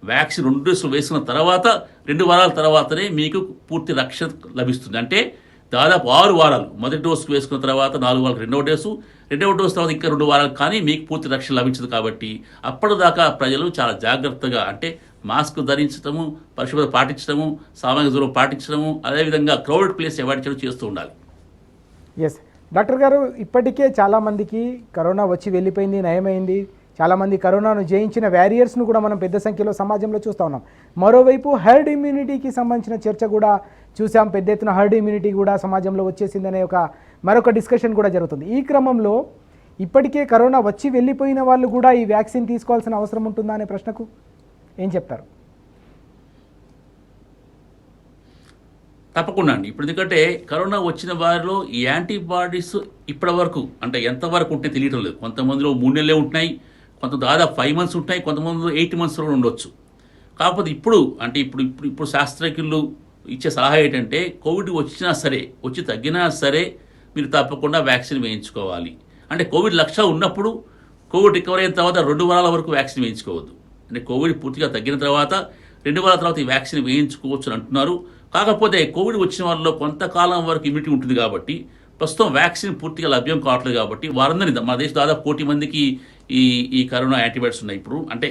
వ్యాక్సిన్ 2 డోసులు వేసుకున్న తర్వాత 2 వారాల తర్వాతనే మీకు పూర్తి రక్షణ లభిస్తుంది. అంటే దాదాపు 6 వారాలు మొదటి డోసు వేసుకున్న తర్వాత 4 వారాలకు 2వ డోసు, 2వ డోసు తర్వాత ఇంకా 2 వారాలు కానీ మీకు పూర్తి రక్షణ లభించదు. కాబట్టి అప్పటిదాకా ప్రజలు చాలా జాగ్రత్తగా అంటే మాస్క్ ధరించడము, పరిశుభ్రత పాటించడము, సామాజిక దూరం పాటించడము, అదేవిధంగా క్రౌడెడ్ ప్లేస్ అవాయిడ్ చేయడం చేస్తూ ఉండాలి. ఎస్ డాక్టర్ గారు, ఇప్పటికే చాలామందికి కరోనా వచ్చి వెళ్ళిపోయింది, నయమైంది. చాలామంది కరోనాను జయించిన వ్యారియర్స్ను కూడా మనం పెద్ద సంఖ్యలో సమాజంలో చూస్తూ ఉన్నాం. మరోవైపు హర్డ్ ఇమ్యూనిటీకి సంబంధించిన చర్చ కూడా చూసాం. పెద్ద ఎత్తున హర్డ్ ఇమ్యూనిటీ కూడా సమాజంలో వచ్చేసిందనే మరొక డిస్కషన్ కూడా జరుగుతుంది. ఈ క్రమంలో ఇప్పటికే కరోనా వచ్చి వెళ్ళిపోయిన వాళ్ళు కూడా ఈ వ్యాక్సిన్ తీసుకోవాల్సిన అవసరం ఉంటుందా అనే ప్రశ్నకు ఏం చెప్తారు? తప్పకుండా అండి. ఇప్పుడు ఎందుకంటే కరోనా వచ్చిన వారిలో ఈ యాంటీబాడీస్ ఇప్పటి వరకు అంటే ఎంతవరకు ఉంటే తెలియటం లేదు. కొంతమందిలో 3 నెలలే ఉంటున్నాయి, కొంత దాదాపు 5 months ఉంటాయి, కొంతమందిలో 8 months కూడా ఉండొచ్చు. కాకపోతే ఇప్పుడు శాస్త్రజ్ఞులు ఇచ్చే సలహా ఏంటంటే కోవిడ్ వచ్చినా సరే, వచ్చి తగ్గినా సరే మీరు తప్పకుండా వ్యాక్సిన్ వేయించుకోవాలి. అంటే కోవిడ్ లక్షణాలు ఉన్నప్పుడు కోవిడ్ రికవరీ అయిన తర్వాత 2 వారాల వరకు వ్యాక్సిన్ వేయించుకోవద్దు. అంటే కోవిడ్ పూర్తిగా తగ్గిన తర్వాత 2 వారాల తర్వాత ఈ వ్యాక్సిన్ వేయించుకోవచ్చు అని అంటున్నారు. కాకపోతే కోవిడ్ వచ్చిన వాళ్ళలో కొంతకాలం వరకు ఇమ్యూనిటీ ఉంటుంది కాబట్టి ప్రస్తుతం వ్యాక్సిన్ పూర్తిగా లభ్యం కావట్లేదు. కాబట్టి వారందరినీ మన దేశం దాదాపు 1 కోటి మందికి ఈ కరోనా యాంటీబాడీస్ ఉన్నాయి ఇప్పుడు, అంటే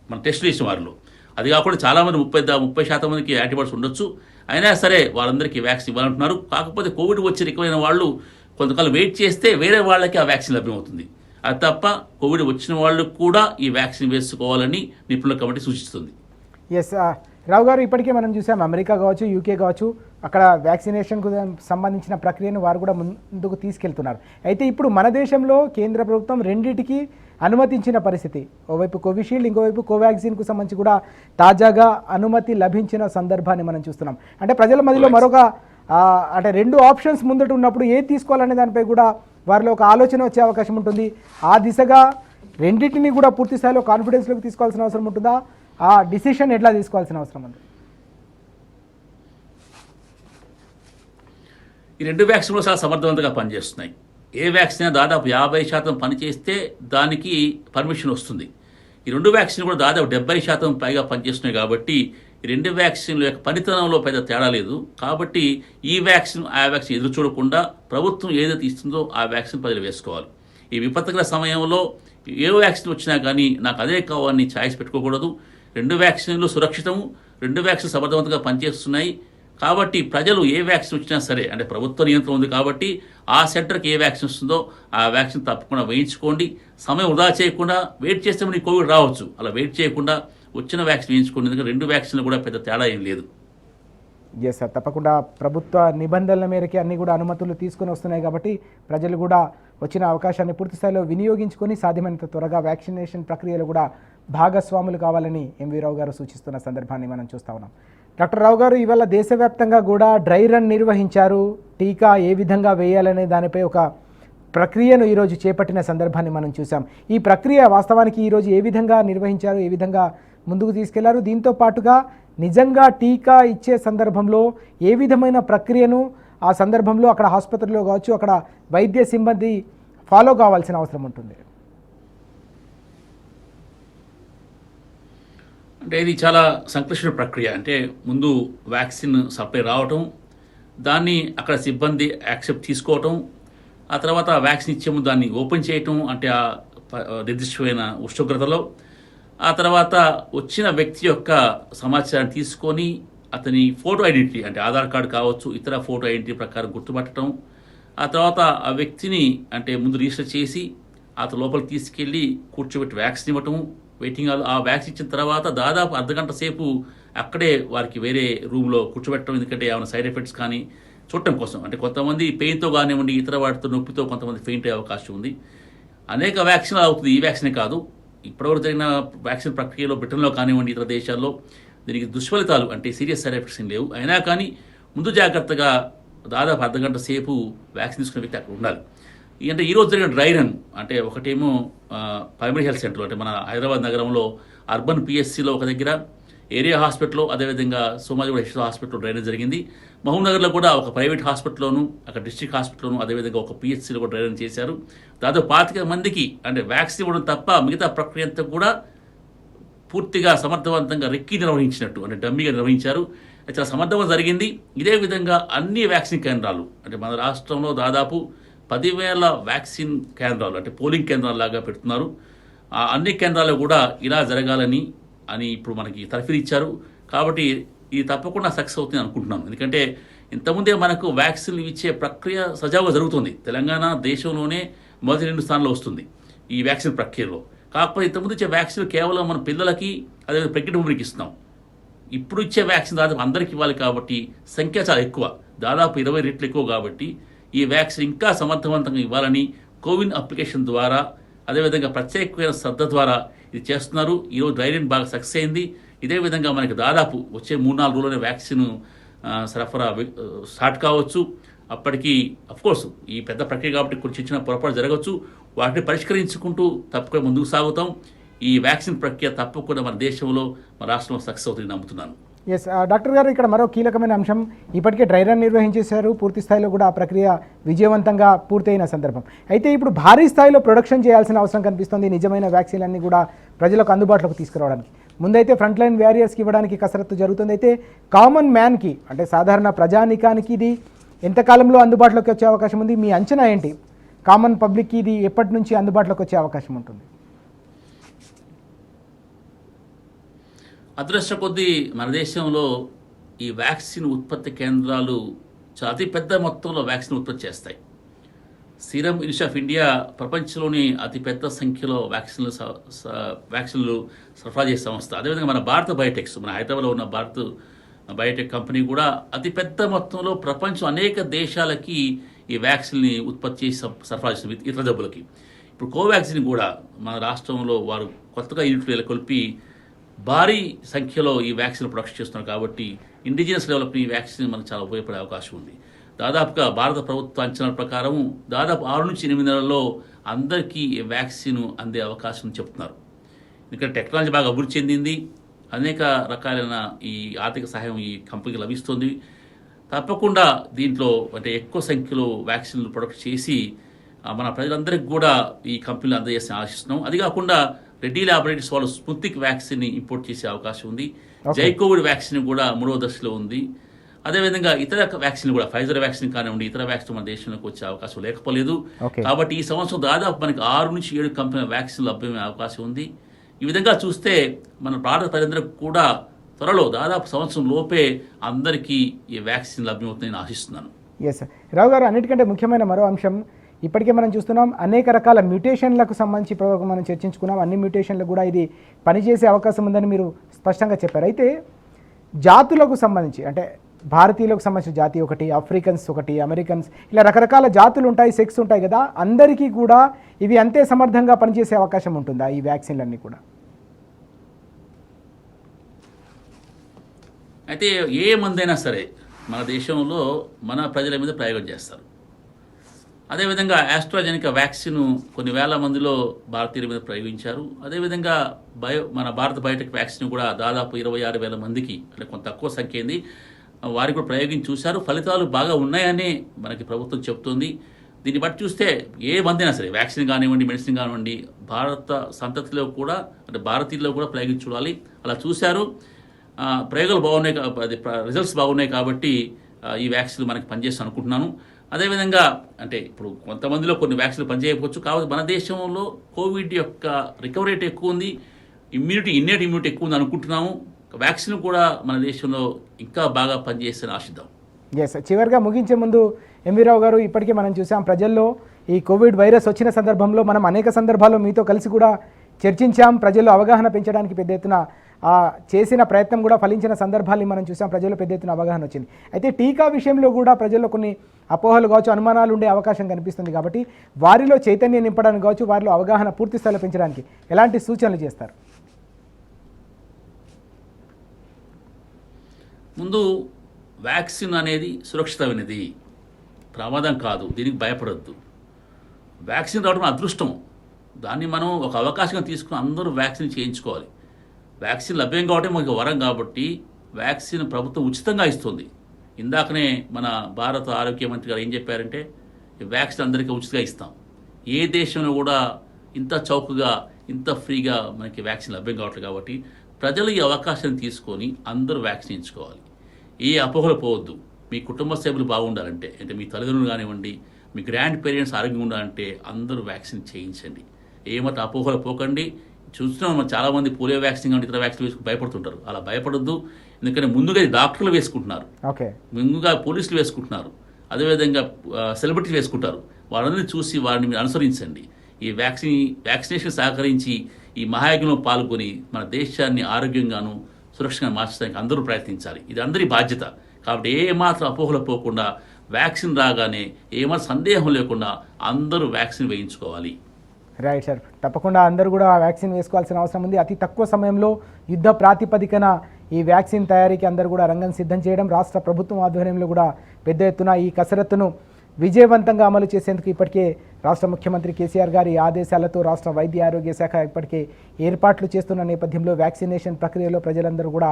మన టెస్ట్ చేసిన వారిలో. అది కాకుండా చాలామంది 30% మందికి యాంటీబాడీస్ ఉండొచ్చు. అయినా సరే వారందరికీ వ్యాక్సిన్ ఇవ్వాలంటున్నారు. కాకపోతే కోవిడ్ వచ్చి రికవర్ అయిన వాళ్ళు కొంతకాలం వెయిట్ చేస్తే వేరే వాళ్ళకి ఆ వ్యాక్సిన్ లభ్యమవుతుంది. అది తప్ప కోవిడ్ వచ్చిన వాళ్ళు కూడా ఈ వ్యాక్సిన్ వేసుకోవాలని నిపుణుల కమిటీ సూచిస్తుంది. ఎస్ రావు గారు, ఇప్పటికే మనం చూసాం అమెరికా కావచ్చు, యూకే కావచ్చు, అక్కడ వ్యాక్సినేషన్కు సంబంధించిన ప్రక్రియను వారు కూడా ముందుకు తీసుకెళ్తున్నారు. అయితే ఇప్పుడు మన దేశంలో కేంద్ర ప్రభుత్వం రెండింటికి అనుమతించిన పరిస్థితి. ఓవైపు కోవిషీల్డ్, ఇంకోవైపు కోవాక్సిన్కు సంబంధించి కూడా తాజాగా అనుమతి లభించిన సందర్భాన్ని మనం చూస్తున్నాం. అంటే ప్రజల మధ్యలో మరొక అంటే రెండు ఆప్షన్స్ ముందట ఉన్నప్పుడు ఏది తీసుకోవాలనే దానిపై కూడా వారిలో ఒక ఆలోచన వచ్చే అవకాశం ఉంటుంది. ఆ దిశగా రెండింటిని కూడా పూర్తి స్థాయిలో కాన్ఫిడెన్స్లోకి తీసుకోవాల్సిన అవసరం ఉంటుందా? ఆ డిసిషన్ ఎట్లా తీసుకోవాల్సిన అవసరం ఉంది? ఈ రెండు వ్యాక్సిన్లు చాలా సమర్థవంతంగా పనిచేస్తున్నాయి. ఏ వ్యాక్సిన్ దాదాపు 50% పనిచేస్తే దానికి పర్మిషన్ వస్తుంది. ఈ రెండు వ్యాక్సిన్లు కూడా దాదాపు 70% పైగా పనిచేస్తున్నాయి. కాబట్టి ఈ రెండు వ్యాక్సిన్ల యొక్క పనితనంలో పెద్ద తేడా లేదు. కాబట్టి ఈ వ్యాక్సిన్ ఆ వ్యాక్సిన్ ఎదురు చూడకుండా ప్రభుత్వం ఏదైతే ఇస్తుందో ఆ వ్యాక్సిన్ ప్రజలు వేసుకోవాలి. ఈ విపత్తుకర సమయంలో ఏ వ్యాక్సిన్ వచ్చినా కానీ నాకు అదే కావాలని ఛాయిస్ పెట్టుకోకూడదు. రెండు వ్యాక్సిన్లు సురక్షితము, రెండు వ్యాక్సిన్ సమర్థవంతంగా పనిచేస్తున్నాయి. కాబట్టి ప్రజలు ఏ వ్యాక్సిన్ వచ్చినా సరే, అంటే ప్రభుత్వ నియంత్రణ ఉంది కాబట్టి ఆ సెంటర్కి ఏ వ్యాక్సిన్ వస్తుందో ఆ వ్యాక్సిన్ తప్పకుండా వేయించుకోండి. సమయం వృధా చేయకుండా, వెయిట్ చేస్తే మనకి కోవిడ్ రావచ్చు, అలా వెయిట్ చేయకుండా వచ్చిన వ్యాక్సిన్ వేయించుకోండి. ఎందుకంటే రెండు వ్యాక్సిన్లు కూడా పెద్ద తేడా ఏం లేదు. ఎస్ సార్, తప్పకుండా ప్రభుత్వ నిబంధనల మేరకే అన్ని కూడా అనుమతులు తీసుకొని వస్తున్నాయి కాబట్టి ప్రజలు కూడా వచ్చిన అవకాశాన్ని పూర్తి స్థాయిలో వినియోగించుకొని సాధ్యమైనంత త్వరగా వ్యాక్సినేషన్ ప్రక్రియలో కూడా భాగస్వాములు కావాలని ఎంవి రావు గారు సూచిస్తున్న సందర్భాన్ని మనం చూస్తూ ఉన్నాం. డాక్టర్ రావు గారు, ఇవాళ దేశవ్యాప్తంగా కూడా డ్రై రన్ నిర్వహించారు. టీకా ఏ విధంగా వేయాలనే దానిపై ఒక ప్రక్రియను ఈరోజు చేపట్టిన సందర్భాన్ని మనం చూసాం. ఈ ప్రక్రియ వాస్తవానికి ఈరోజు ఏ విధంగా నిర్వహించారు, ఏ విధంగా ముందుకు తీసుకెళ్లారు? దీంతో పాటుగా నిజంగా టీకా ఇచ్చే సందర్భంలో ఏ విధమైన ప్రక్రియను ఆ సందర్భంలో అక్కడ ఆసుపత్రిలో కావచ్చు, అక్కడ వైద్య సిబ్బంది ఫాలో కావాల్సిన అవసరం ఉంటుంది? అంటే ఇది చాలా సంక్లిష్ట ప్రక్రియ. అంటే ముందు వ్యాక్సిన్ సప్లై రావటం, దాన్ని అక్కడ సిబ్బంది యాక్సెప్ట్ తీసుకోవటం, ఆ తర్వాత వ్యాక్సిన్ ఇచ్చే ముందు దాన్ని ఓపెన్ చేయటం, అంటే ఆ నిర్దిష్టమైన ఉష్ణోగ్రతలో, ఆ తర్వాత వచ్చిన వ్యక్తి యొక్క సమాచారాన్ని తీసుకొని అతని ఫోటో ఐడెంటిటీ, అంటే ఆధార్ కార్డు కావచ్చు, ఇతర ఫోటో ఐడెంటిటీ ప్రకారం గుర్తుపట్టడం, ఆ తర్వాత ఆ వ్యక్తిని అంటే ముందు రిజిస్టర్ చేసి అతను లోపలికి తీసుకెళ్ళి కూర్చోబెట్టి వ్యాక్సిన్ ఇవ్వటం, వెయిటింగ్ హాల్. ఆ వ్యాక్సిన్ ఇచ్చిన తర్వాత దాదాపు అర్ధగంట సేపు అక్కడే వారికి వేరే రూమ్లో కూర్చోబెట్టడం, ఎందుకంటే ఏమైనా సైడ్ ఎఫెక్ట్స్ కానీ చూడటం కోసం. అంటే కొంతమంది పెయిన్తో కానివ్వండి, ఇతర వాటితో నొప్పితో కొంతమంది ఫెయింట్ అయ్యే అవకాశం ఉంది. అనేక వ్యాక్సిన్లు అవుతుంది, ఈ వ్యాక్సినే కాదు. ఇప్పటివరకు జరిగిన వ్యాక్సిన్ ప్రక్రియలో బ్రిటన్లో కానివ్వండి, ఇతర దేశాల్లో దీనికి దుష్ఫలితాలు అంటే సీరియస్ సైడ్ ఎఫెక్ట్స్ ఏం లేవు. అయినా కానీ ముందు జాగ్రత్తగా దాదాపు అర్ధగంట సేపు వ్యాక్సిన్ తీసుకునే వ్యక్తి అక్కడ ఉండాలి. అంటే ఈరోజు జరిగిన డ్రై రన్ అంటే ఒకటేమో ప్రైమరీ హెల్త్ సెంటర్, అంటే మన హైదరాబాద్ నగరంలో అర్బన్ పిఎస్సిలో ఒక దగ్గర, ఏరియా హాస్పిటల్లో, అదేవిధంగా సోమాజిగూడ హెచ్ఎస్ హాస్పిటల్లో డ్రై రన్ జరిగింది. మహబూబ్నగర్లో కూడా ఒక ప్రైవేట్ హాస్పిటల్లోను, అక్కడ డిస్ట్రిక్ట్ హాస్పిటల్లోను, అదేవిధంగా ఒక పిహెచ్సిలో కూడా డ్రై రన్ చేశారు. దాదాపు 25 మందికి అంటే వ్యాక్సిన్ ఇవ్వడం తప్ప మిగతా ప్రక్రియ అంతా కూడా పూర్తిగా సమర్థవంతంగా రెక్కి నిర్వహించినట్టు, అంటే డమ్మీగా నిర్వహించారు. చాలా సమర్థంగా జరిగింది. ఇదే విధంగా అన్ని వ్యాక్సిన్ కేంద్రాలు, అంటే మన రాష్ట్రంలో దాదాపు 10,000 వ్యాక్సిన్ కేంద్రాలు, అంటే పోలింగ్ కేంద్రాలు లాగా పెడుతున్నారు. ఆ అన్ని కేంద్రాలు కూడా ఇలా జరగాలని ఇప్పుడు మనకి తర్ఫీదు ఇచ్చారు. కాబట్టి ఇది తప్పకుండా సక్సెస్ అవుతుంది అనుకుంటున్నాను. ఎందుకంటే ఇంతకుముందే మనకు వ్యాక్సిన్లు ఇచ్చే ప్రక్రియ సజావుగా జరుగుతుంది. తెలంగాణ దేశంలోనే మొదటి 2 స్థానాల్లో వస్తుంది ఈ వ్యాక్సిన్ ప్రక్రియలో. కాకపోతే ఇంతకుముందు ఇచ్చే వ్యాక్సిన్ కేవలం మన పిల్లలకి, అదేవిధంగా ప్రెగ్నెంట్ ఉమెన్కి ఇస్తున్నాం. ఇప్పుడు ఇచ్చే వ్యాక్సిన్ దాదాపు అందరికి ఇవ్వాలి కాబట్టి సంఖ్య చాలా ఎక్కువ, దాదాపు 20 రెట్లు ఎక్కువ. కాబట్టి ఈ వ్యాక్సిన్ ఇంకా సమర్థవంతంగా ఇవ్వాలని కోవిన్ అప్లికేషన్ ద్వారా, అదేవిధంగా ప్రత్యేకమైన శ్రద్ధ ద్వారా ఇది చేస్తున్నారు. ఈరోజు డ్రై రన్ బాగా సక్సెస్ అయింది. ఇదే విధంగా మనకి దాదాపు వచ్చే 3-4 రోజుల్లోనే వ్యాక్సిన్ సరఫరా స్టార్ట్ కావచ్చు. అప్పటికి అఫ్కోర్స్ ఈ పెద్ద ప్రక్రియ కాబట్టి కొన్ని చిన్న పొరపాటు జరగవచ్చు, వాటిని పరిష్కరించుకుంటూ తప్పకుండా ముందుకు సాగుతాం. ఈ వ్యాక్సిన్ ప్రక్రియ తప్పకుండా మన దేశంలో, మన రాష్ట్రంలో సక్సెస్ అవుతుందని నమ్ముతున్నాను. ఎస్ డాక్టర్ గారు, ఇక్కడ మరో కీలకమైన అంశం, ఇప్పటికే డ్రై రన్ నిర్వహించేశారు, పూర్తి స్థాయిలో కూడా ఆ ప్రక్రియ విజయవంతంగా పూర్తయిన సందర్భం. అయితే ఇప్పుడు భారీ స్థాయిలో ప్రొడక్షన్ చేయాల్సిన అవసరం కనిపిస్తుంది నిజమైన వ్యాక్సిన్లన్నీ కూడా ప్రజలకు అందుబాటులోకి తీసుకురావడానికి. ముందైతే ఫ్రంట్ లైన్ వ్యారియర్స్కి ఇవ్వడానికి కసరత్తు జరుగుతుంది. అయితే కామన్ మ్యాన్కి, అంటే సాధారణ ప్రజానికానికి ఇది ఎంతకాలంలో అందుబాటులోకి వచ్చే అవకాశం ఉంది? మీ అంచనా ఏంటి? కామన్ పబ్లిక్కి ఇది ఎప్పటి నుంచి అందుబాటులోకి వచ్చే అవకాశం ఉంటుంది? అదృష్ట కొద్దీ మన దేశంలో ఈ వ్యాక్సిన్ ఉత్పత్తి కేంద్రాలు చాలా అతి పెద్ద మొత్తంలో వ్యాక్సిన్ ఉత్పత్తి చేస్తాయి. సీరం ఇన్స్టిట్యూట్ ఆఫ్ ఇండియా ప్రపంచంలోని అతిపెద్ద సంఖ్యలో వ్యాక్సిన్లు సరఫరా చేసే సంస్థ. అదేవిధంగా మన భారత బయోటెక్స్, మన హైదరాబాద్లో ఉన్న భారత్ బయోటెక్ కంపెనీ కూడా అతిపెద్ద మొత్తంలో ప్రపంచం అనేక దేశాలకి ఈ వ్యాక్సిన్ని ఉత్పత్తి చేసి సరఫరా చేస్తుంది ఇతర జబ్బులకి. ఇప్పుడు కోవాక్సిన్ కూడా మన రాష్ట్రంలో వారు కొత్తగా యూనిట్లు నెలకొల్పి భారీ సంఖ్యలో ఈ వ్యాక్సిన్ ప్రొడక్షన్ చేస్తున్నారు. కాబట్టి ఇండిజినస్ డెవలప్ని ఈ వ్యాక్సిన్ మనకు చాలా ఉపయోగపడే అవకాశం ఉంది. దాదాపుగా భారత ప్రభుత్వ అంచనాల ప్రకారం దాదాపు 6 నుంచి 8 నెలల్లో అందరికీ ఈ వ్యాక్సిన్ అందే అవకాశం చెప్తున్నారు. ఎందుకంటే టెక్నాలజీ బాగా అభివృద్ధి చెందింది, అనేక రకాలైన ఈ ఆర్థిక సహాయం ఈ కంపెనీకి లభిస్తుంది. తప్పకుండా దీంట్లో అంటే ఎక్కువ సంఖ్యలో వ్యాక్సిన్లు ప్రొడక్ట్ చేసి మన ప్రజలందరికీ కూడా ఈ కంపెనీలు అందజేసి ఆశిస్తున్నాం. అది కాకుండా రెడ్డి ల్యాబొరేటరీస్ వాళ్ళు స్పుత్నిక్ వ్యాక్సిన్ని ఇంపోర్ట్ చేసే అవకాశం ఉంది. జై కోవిడ్ వ్యాక్సిన్ కూడా 3వ దశలో ఉంది. అదేవిధంగా ఇతర వ్యాక్సిన్ కూడా ఫైజర్ వ్యాక్సిన్ కానివ్వండి, ఇతర వ్యాక్సిన్ మన దేశంలోకి వచ్చే అవకాశం లేకపోలేదు. కాబట్టి ఈ సంవత్సరం దాదాపు మనకి 6 నుంచి 7 కంపెనీల వ్యాక్సిన్లు లభ్యమయ్యే అవకాశం ఉంది. ఈ విధంగా చూస్తే మన భారత ప్రజలందరికీ కూడా త్వరలో దాదాపు సంవత్సరం లోపే అందరికీ ఈ వ్యాక్సిన్ లభ్యమవుతుందని ఆశిస్తున్నాను. Yes sir. రావు గారు, అన్నిటికంటే ముఖ్యమైన మరో అంశం, ఇప్పటికే మనం చూస్తున్నాం అనేక రకాల మ్యూటేషన్లకు సంబంధించి ఇప్పుడు మనం చర్చించుకున్నాం. అన్ని మ్యూటేషన్లకు కూడా ఇది పనిచేసే అవకాశం ఉందని మీరు స్పష్టంగా చెప్పారు. అయితే జాతులకు సంబంధించి అంటే భారతీయులకు సంబంధించిన జాతి ఒకటి, ఆఫ్రికన్స్ ఒకటి, అమెరికన్స్, ఇలా రకరకాల జాతులు ఉంటాయి, సెక్స్ ఉంటాయి కదా, అందరికీ కూడా ఇవి అంతే సమర్థంగా పనిచేసే అవకాశం ఉంటుందా ఈ వ్యాక్సిన్లన్నీ కూడా? అయితే ఏ మందైనా సరే మన దేశంలో మన ప్రజల మీద ప్రయోగం చేస్తారు. అదేవిధంగా ఆస్ట్రాజెనికా వ్యాక్సిన్ కొన్ని వేల మందిలో భారతీయుల మీద ప్రయోగించారు. అదేవిధంగా మన భారత బయోటెక్ వ్యాక్సిన్ కూడా దాదాపు 26,000 మందికి, అంటే కొంత తక్కువ సంఖ్య అయింది, వారికి కూడా ప్రయోగించి చూశారు. ఫలితాలు బాగా ఉన్నాయని మనకి ప్రభుత్వం చెప్తుంది. దీన్ని బట్టి చూస్తే ఏ మందైనా సరే వ్యాక్సిన్ కానివ్వండి, మెడిసిన్ కానివ్వండి, భారత సంతతిలో కూడా అంటే భారతీయుల్లో కూడా ప్రయోగించి చూడాలి. అలా చూశారు, ప్రయోగాలు బాగున్నాయి, అది రిజల్ట్స్ బాగున్నాయి. కాబట్టి ఈ వ్యాక్సిన్లు మనకి పనిచేస్తాను అనుకుంటున్నాను. అదేవిధంగా అంటే ఇప్పుడు కొంతమందిలో కొన్ని వ్యాక్సిన్లు పనిచేయకపోవచ్చు, కాబట్టి మన దేశంలో కోవిడ్ యొక్క రికవరీ రేట్ ఎక్కువ ఉంది, ఇన్నెట్ ఇమ్యూనిటీ ఎక్కువ ఉంది అనుకుంటున్నాము. వ్యాక్సిన్ కూడా మన దేశంలో ఇంకా బాగా పనిచేస్తే ఆశిద్దాం. ఎస్, చివరిగా ముగించే ముందు ఎంవి రావు గారు, ఇప్పటికే మనం చూసాం ప్రజల్లో ఈ కోవిడ్ వైరస్ వచ్చిన సందర్భంలో మనం అనేక సందర్భాల్లో మీతో కలిసి కూడా చర్చించాం. ప్రజల్లో అవగాహన పెంచడానికి పెద్ద ఎత్తున చేసిన ప్రయత్నం కూడా ఫలించిన సందర్భాన్ని మనం చూసాం. ప్రజల్లో పెద్ద ఎత్తున అవగాహన వచ్చింది. అయితే టీకా విషయంలో కూడా ప్రజల్లో కొన్ని అపోహలు కావచ్చు, అనుమానాలు ఉండే అవకాశం కనిపిస్తుంది. కాబట్టి వారిలో చైతన్యం నింపడానికి కావచ్చు, వారిలో అవగాహన పూర్తి స్థాయిలో పెంచడానికి ఎలాంటి సూచనలు చేస్తారు? ముందు వ్యాక్సిన్ అనేది సురక్షితమైనది, ప్రమాదం కాదు, దీనికి భయపడొద్దు. వ్యాక్సిన్ రావడం అదృష్టం, దాన్ని మనం ఒక అవకాశంగా తీసుకుని అందరూ వ్యాక్సిన్ చేయించుకోవాలి. వ్యాక్సిన్ లభ్యం కావడం మనకు వరం, కాబట్టి వ్యాక్సిన్ ప్రభుత్వం ఉచితంగా ఇస్తుంది. ఇందాకనే మన భారత ఆరోగ్య మంత్రి గారు ఏం చెప్పారంటే వ్యాక్సిన్ అందరికీ ఉచితంగా ఇస్తాం. ఏ దేశంలో కూడా ఇంత చౌకగా ఇంత ఫ్రీగా మనకి వ్యాక్సిన్ లభ్యం కావట్లేదు. కాబట్టి ప్రజలు ఈ అవకాశాన్ని తీసుకొని అందరూ వ్యాక్సిన్ ఇచ్చుకోవాలి. ఏ అపోహలు పోవద్దు. మీ కుటుంబ సభ్యులు బాగుండాలంటే, అంటే మీ తల్లిదండ్రులు కానివ్వండి, మీ గ్రాండ్ పేరెంట్స్ ఆరోగ్యంగా ఉండాలంటే అందరూ వ్యాక్సిన్ చేయించండి. ఏమాత్రం అపోహలు పోకండి. చూస్తున్నాం చాలామంది పోలియో వ్యాక్సిన్ కానీ ఇతర వ్యాక్సిన్ వేసుకుని భయపడుతుంటారు. అలా భయపడొద్దు. ఎందుకంటే ముందుగా డాక్టర్లు వేసుకుంటున్నారు, ముందుగా పోలీసులు వేసుకుంటున్నారు, అదేవిధంగా సెలబ్రిటీలు వేసుకుంటారు. వాళ్ళందరినీ చూసి వారిని మీరు అనుసరించండి. ఈ వ్యాక్సినేషన్ సహకరించి ఈ మహాయజ్ఞంలో పాల్గొని మన దేశాన్ని ఆరోగ్యంగాను సురక్షంగా మార్చడానికి అందరూ ప్రయత్నించాలి. ఇది అందరి బాధ్యత. కాబట్టి ఏమాత్రం అపోహలు పోకుండా వ్యాక్సిన్ రాగానే ఏమాత్రం సందేహం లేకుండా అందరూ వ్యాక్సిన్ వేయించుకోవాలి. రైట్ సార్, తప్పకుండా అందరూ కూడా వ్యాక్సిన్ వేసుకోవాల్సిన అవసరం ఉంది. అతి తక్కువ సమయంలో యుద్ధ ప్రాతిపదికన ఈ వ్యాక్సిన్ తయారీకి అందరూ కూడా రంగం సిద్ధం చేయడం, రాష్ట్ర ప్రభుత్వం ఆధ్వర్యంలో కూడా పెద్ద ఎత్తున ఈ కసరత్తును విజయవంతంగా అమలు చేసేందుకు ఇప్పటికే రాష్ట్ర ముఖ్యమంత్రి కేసీఆర్ గారి ఆదేశాలతో రాష్ట్ర వైద్య ఆరోగ్య శాఖ ఇప్పటికే ఏర్పాట్లు చేస్తున్న నేపథ్యంలో వ్యాక్సినేషన్ ప్రక్రియలో ప్రజలందరూ కూడా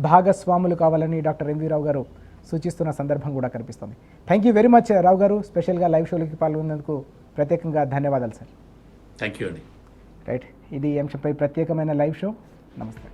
భాగస్వాములు కావాలని డాక్టర్ ఎంవి రావు గారు సూచిస్తున్న సందర్భం కూడా కనిపిస్తుంది. థ్యాంక్ యూ వెరీ మచ్ రావు గారు, స్పెషల్గా లైవ్ షోలోకి పాల్గొన్నందుకు ప్రత్యేకంగా ధన్యవాదాలు సార్. థ్యాంక్ యూ అండి. రైట్, ఇది ఈ అంశంపై ప్రత్యేకమైన లైవ్ షో. నమస్తే.